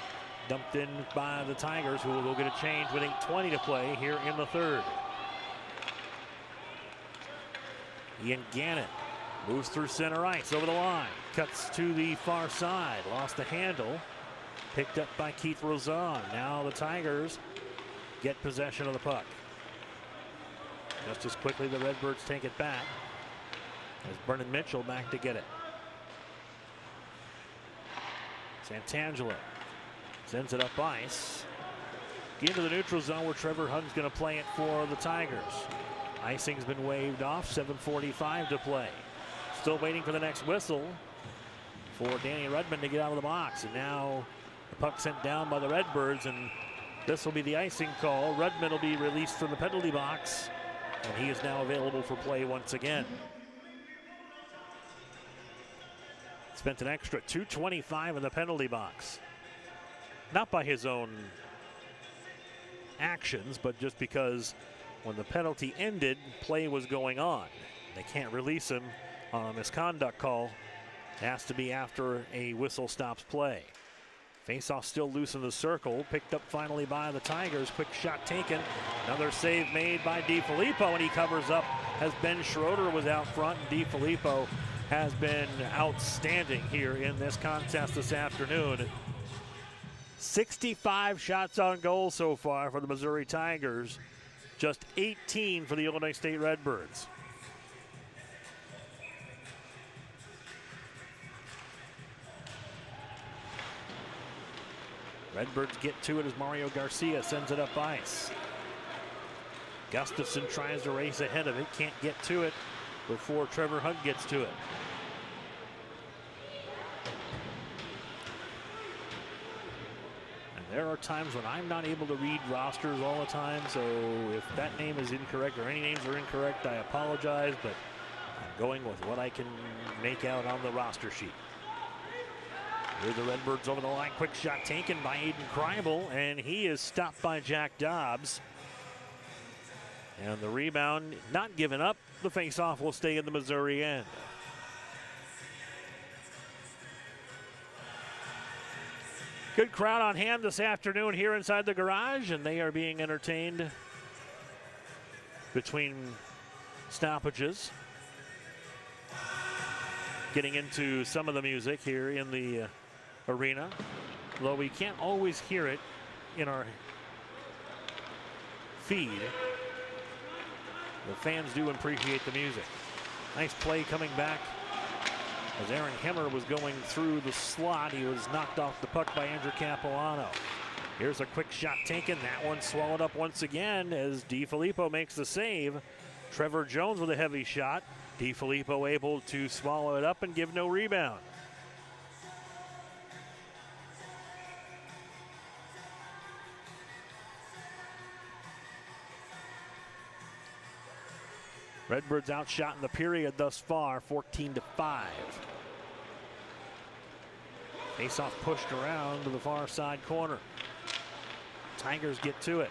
dumped in by the Tigers, who will go get a change with 8:20 to play here in the third. Ian Gannon moves through center ice over the line, cuts to the far side, lost the handle, picked up by Keith Rozon. Now the Tigers get possession of the puck. Just as quickly the Redbirds take it back, as Brennan Mitchell back to get it. Santangelo sends it up ice into the neutral zone, where Trevor Hunt's going to play it for the Tigers. Icing's been waved off, 7:45 to play. Still waiting for the next whistle for Danny Rudman to get out of the box. And now the puck sent down by the Redbirds, and this will be the icing call. Rudman will be released from the penalty box, and he is now available for play once again. Spent an extra 2:25 in the penalty box. Not by his own actions, but just because when the penalty ended, play was going on. They can't release him on a misconduct call. It has to be after a whistle stops play. Faceoff still loose in the circle. Picked up finally by the Tigers. Quick shot taken. Another save made by DiFilippo, and he covers up as Ben Schroeder was out front. And DiFilippo has been outstanding here in this contest this afternoon. 65 shots on goal so far for the Missouri Tigers. Just 18 for the Illinois State Redbirds. Redbirds get to it as Mario Garcia sends it up ice. Gustafson tries to race ahead of it, can't get to it before Trevor Hunt gets to it. And there are times when I'm not able to read rosters all the time, so if that name is incorrect or any names are incorrect, I apologize, but I'm going with what I can make out on the roster sheet. Here's the Redbirds over the line. Quick shot taken by Aiden Kreibel, and he is stopped by Jack Dobbs. And the rebound not given up. The faceoff will stay in the Missouri end. Good crowd on hand this afternoon here inside the garage, and they are being entertained between stoppages. Getting into some of the music here in the arena, though we can't always hear it in our feed. The fans do appreciate the music. Nice play coming back as Aaron Hemmer was going through the slot. He was knocked off the puck by Andrew Capilano. Here's a quick shot taken. That one swallowed up once again as DiFilippo makes the save. Trevor Jones with a heavy shot. DiFilippo able to swallow it up and give no rebound. Redbirds outshot in the period thus far, 14-5. Faceoff pushed around to the far side corner. Tigers get to it.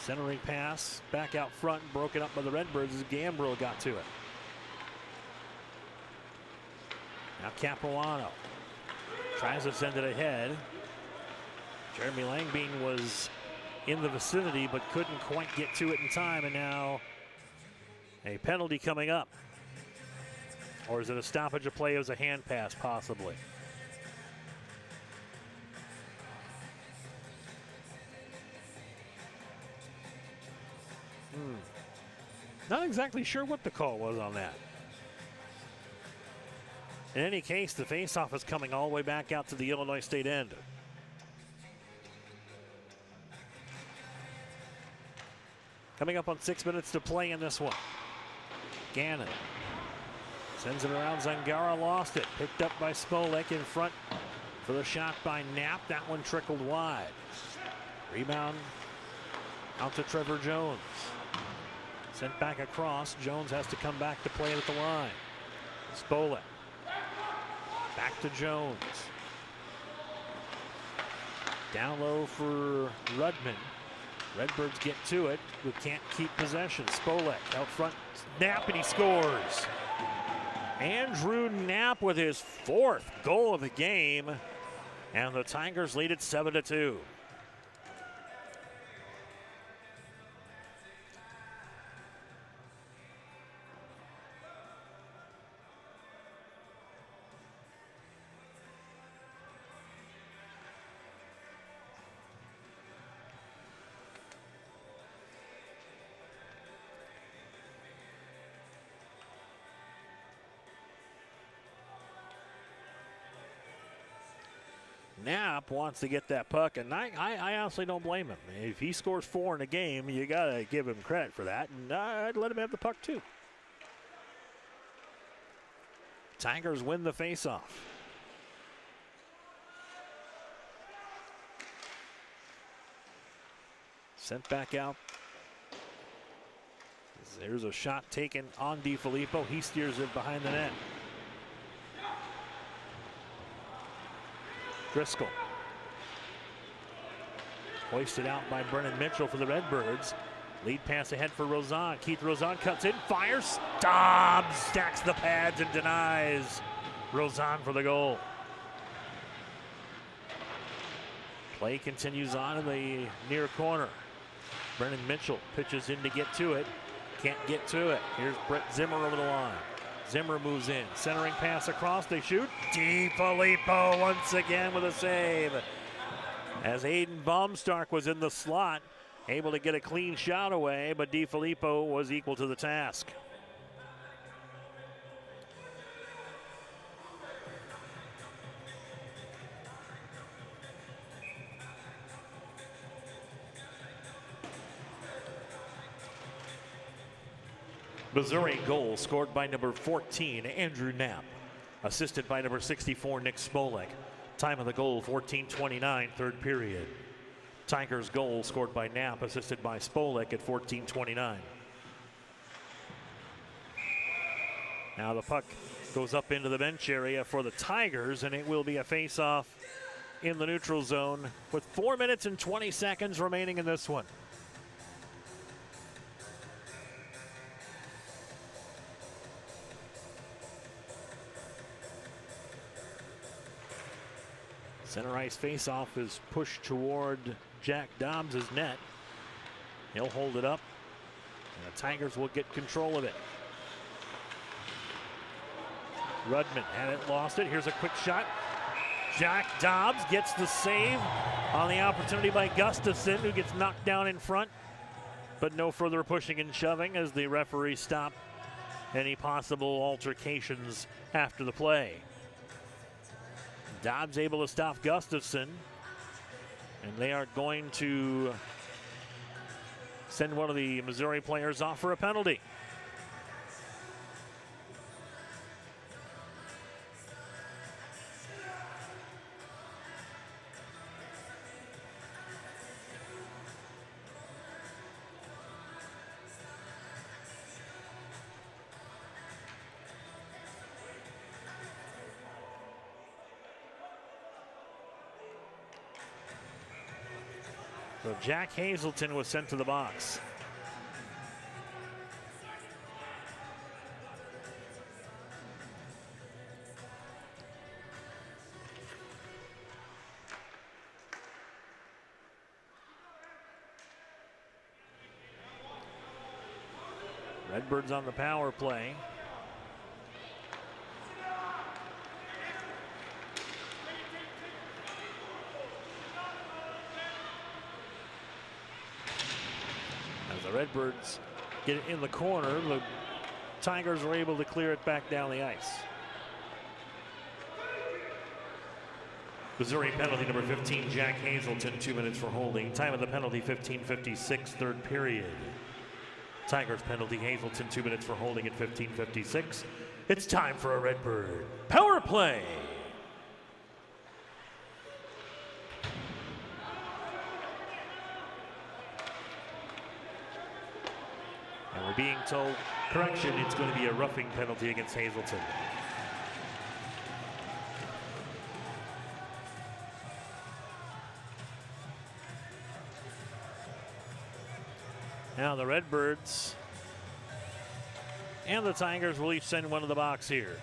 Centering pass back out front, broken up by the Redbirds as Gambrill got to it. Now Capuano tries to send it ahead. Jeremy Langbein was in the vicinity but couldn't quite get to it in time, and now a penalty coming up. Or is it a stoppage of play? It was a hand pass, possibly. Not exactly sure what the call was on that. In any case, the faceoff is coming all the way back out to the Illinois State end. Coming up on 6 minutes to play in this one. Gannon sends it around. Zangara lost it. Picked up by Smolek in front for the shot by Knapp. That one trickled wide. Rebound out to Trevor Jones. Sent back across. Jones has to come back to play at the line. Smolek. Back to Jones. Down low for Rudman. Redbirds get to it, but can't keep possession. Smolek out front. Knapp, and he scores. Andrew Knapp with his 4th goal of the game. And the Tigers lead it 7-2. Knapp wants to get that puck, and I honestly don't blame him. If he scores 4 in a game, you got to give him credit for that, and I'd let him have the puck too. Tigers win the faceoff. Sent back out. There's a shot taken on DiFilippo. He steers it behind the net. Driscoll. Hoisted out by Brennan Mitchell for the Redbirds. Lead pass ahead for Rozon. Keith Rozon cuts in, fires. Dobbs stacks the pads and denies Rozon for the goal. Play continues on in the near corner. Brennan Mitchell pitches in to get to it. Can't get to it. Here's Brett Zimmer over the line. Zimmer moves in. Centering pass across. They shoot. DiFilippo once again with a save. As Aiden Baumstark was in the slot, able to get a clean shot away, but DiFilippo was equal to the task. Missouri goal scored by number 14, Andrew Knapp. Assisted by number 64, Nick Smolek. Time of the goal, 14:29, third period. Tigers goal scored by Knapp, assisted by Smolek at 14:29. Now the puck goes up into the bench area for the Tigers, and it will be a face-off in the neutral zone with 4 minutes and 20 seconds remaining in this one. Center ice faceoff is pushed toward Jack Dobbs' net. He'll hold it up, and the Tigers will get control of it. Rudman had it, lost it. Here's a quick shot. Jack Dobbs gets the save on the opportunity by Gustafson, who gets knocked down in front, but no further pushing and shoving as the referee stopped any possible altercations after the play. Dobbs able to stop Gustafson, and they are going to send one of the Missouri players off for a penalty. So Jack Hazelton was sent to the box. Redbirds on the power play. As the Redbirds get it in the corner, the Tigers are able to clear it back down the ice. Missouri penalty number 15, Jack Hazelton, 2 minutes for holding. Time of the penalty, 15:56, third period. Tigers penalty, Hazelton, 2 minutes for holding at 15:56. It's time for a Redbird power play. And we're being told, correction, it's going to be a roughing penalty against Hazelton. Now the Redbirds and the Tigers will each send one to the box here.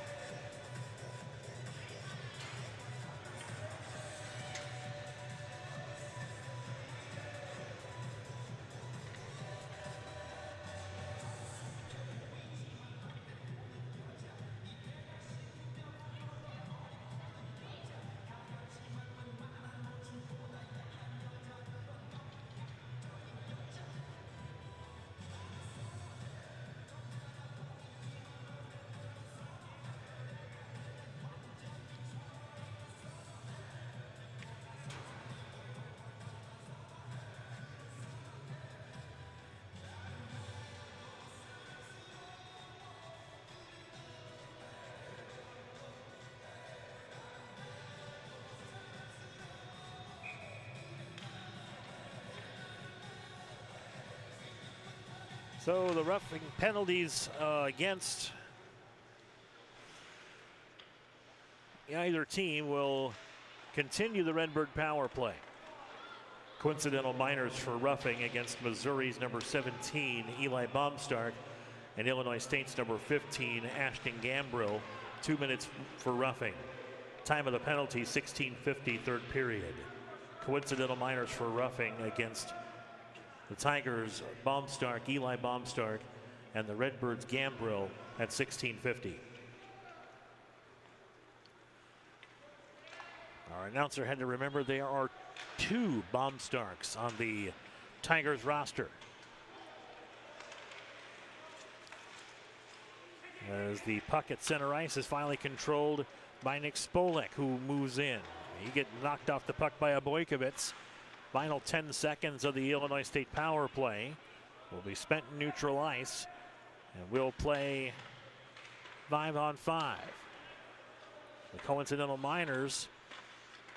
So the roughing penalties against either team will continue the Redbird power play. Coincidental minors for roughing against Missouri's number 17, Eli Baumstark, and Illinois State's number 15, Ashton Gambrill, 2 minutes for roughing. Time of the penalty, 16:50, third period. Coincidental minors for roughing against the Tigers, Baumstark, Eli Baumstark, and the Redbirds, Gambrill at 16:50. Our announcer had to remember there are 2 Baumstarks on the Tigers roster. As the puck at center ice is finally controlled by Nick Spolek, who moves in. He gets knocked off the puck by a Boykovitz. Final 10 seconds of the Illinois State power play will be spent in neutral ice, and we'll play 5-on-5. The coincidental minors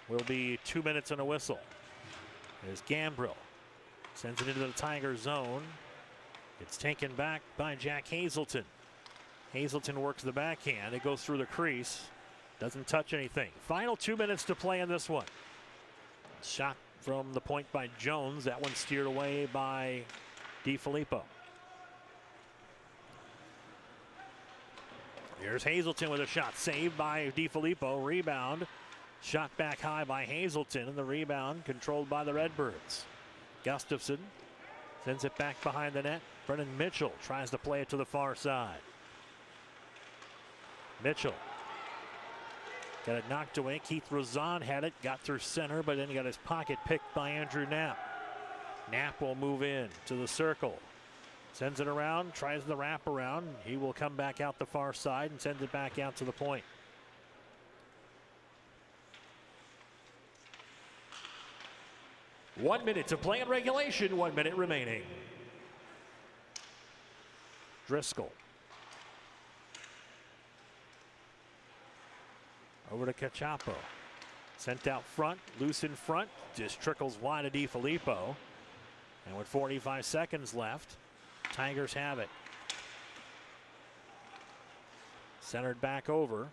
will be 2 minutes and a whistle. There's Gambrill. Sends it into the Tiger zone. It's taken back by Jack Hazelton. Hazelton works the backhand. It goes through the crease. Doesn't touch anything. Final 2 minutes to play in this one. Shot from the point by Jones. That one steered away by DiFilippo. Here's Hazelton with a shot. Saved by DiFilippo. Rebound. Shot back high by Hazelton. And the rebound controlled by the Redbirds. Gustafson sends it back behind the net. Brennan Mitchell tries to play it to the far side. Mitchell got it knocked away. Keith Razan had it, got through center, but then he got his pocket picked by Andrew Knapp. Knapp will move in to the circle. Sends it around, tries the wrap around. He will come back out the far side and send it back out to the point. One minute to play in regulation, 1 minute remaining. Driscoll. Over to Cachapo. Sent out front, loose in front, just trickles wide of DiFilippo. And with 45 seconds left, Tigers have it. Centered back over.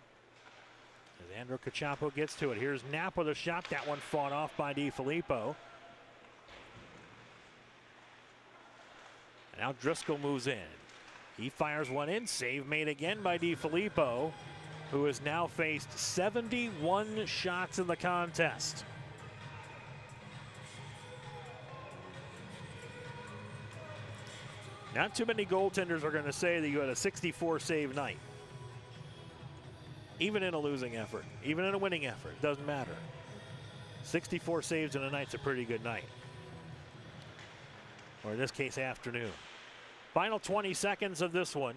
As Andrew Cachapo gets to it. Here's Knapp with a shot. That one fought off by DiFilippo. Now Driscoll moves in. He fires one in. Save made again by DiFilippo, who has now faced 71 shots in the contest. Not too many goaltenders are going to say that you had a 64 save night. Even in a losing effort, even in a winning effort, it doesn't matter. 64 saves in a night's a pretty good night. Or in this case, afternoon. Final 20 seconds of this one.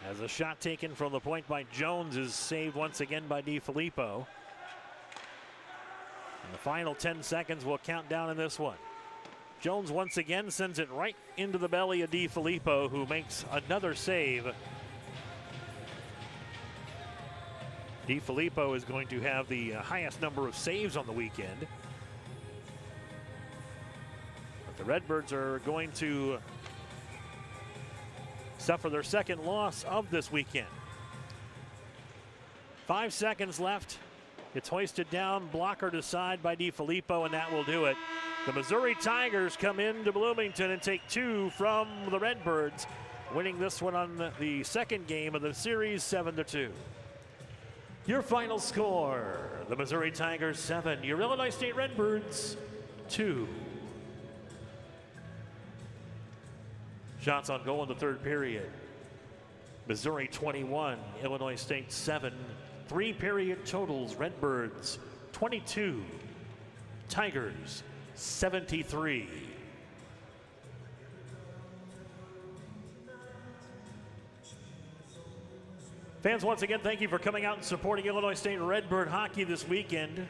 As a shot taken from the point by Jones is saved once again by DiFilippo. And the final 10 seconds will count down in this one. Jones once again sends it right into the belly of DiFilippo, who makes another save. DiFilippo is going to have the highest number of saves on the weekend. But the Redbirds are going to suffer their second loss of this weekend. 5 seconds left. It's hoisted down, blocker to side by DiFilippo, and that will do it. The Missouri Tigers come into Bloomington and take 2 from the Redbirds, winning this one on the second game of the series, 7-2. Your final score, the Missouri Tigers 7, your Illinois State Redbirds 2. Shots on goal in the third period. Missouri 21, Illinois State 7. 3-period totals, Redbirds 22, Tigers 73. Fans, once again, thank you for coming out and supporting Illinois State Redbird hockey this weekend,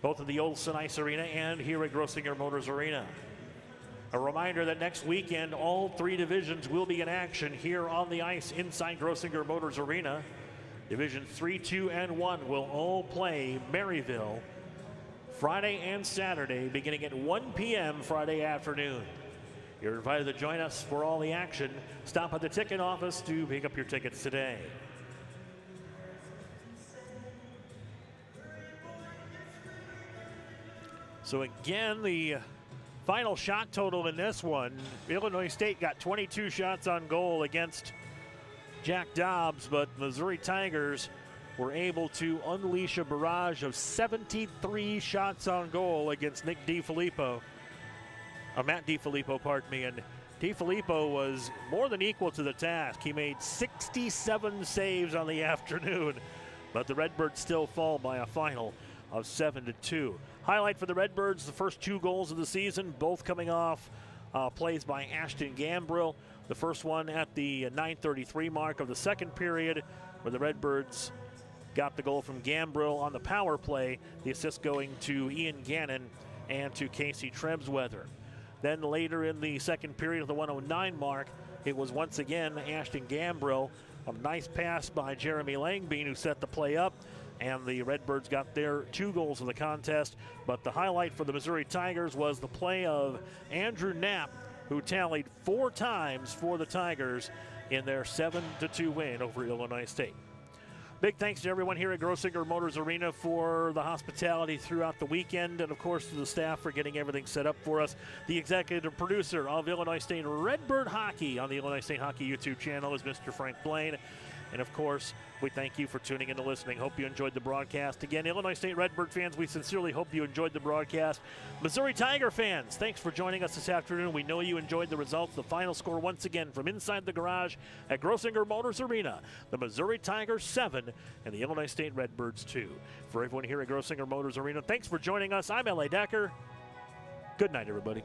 both at the Olsen Ice Arena and here at Grossinger Motors Arena. A reminder that next weekend, all 3 divisions will be in action here on the ice inside Grossinger Motors Arena. Division 3, 2, and 1 will all play Maryville Friday and Saturday, beginning at 1 p.m. Friday afternoon. You're invited to join us for all the action. Stop at the ticket office to pick up your tickets today. So again, the final shot total in this one, Illinois State got 22 shots on goal against Jack Dobbs, but Missouri Tigers were able to unleash a barrage of 73 shots on goal against Matt DiFilippo, pardon me, and DiFilippo was more than equal to the task. He made 67 saves on the afternoon, but the Redbirds still fall by a final of 7-2. Highlight for the Redbirds, the first 2 goals of the season, both coming off plays by Ashton Gambrill. The first one at the 9:33 mark of the second period, where the Redbirds got the goal from Gambrill on the power play, the assist going to Ian Gannon and to Casey Trebsweather. Then later in the second period of the 1:09 mark, it was once again Ashton Gambrill. A nice pass by Jeremy Langbein, who set the play up, and the Redbirds got their 2 goals of the contest. But the highlight for the Missouri Tigers was the play of Andrew Knapp, who tallied 4 times for the Tigers in their 7-2 win over Illinois State. Big thanks to everyone here at Grossinger Motors Arena for the hospitality throughout the weekend, and of course to the staff for getting everything set up for us. The executive producer of Illinois State Redbird Hockey on the Illinois State Hockey YouTube channel is Mr. Frank Blaine. And of course, we thank you for tuning in and listening. Hope you enjoyed the broadcast. Again, Illinois State Redbird fans, we sincerely hope you enjoyed the broadcast. Missouri Tiger fans, thanks for joining us this afternoon. We know you enjoyed the results. The final score once again from inside the garage at Grossinger Motors Arena. The Missouri Tigers 7 and the Illinois State Redbirds 2. For everyone here at Grossinger Motors Arena, thanks for joining us. I'm L.A. Decker. Good night, everybody.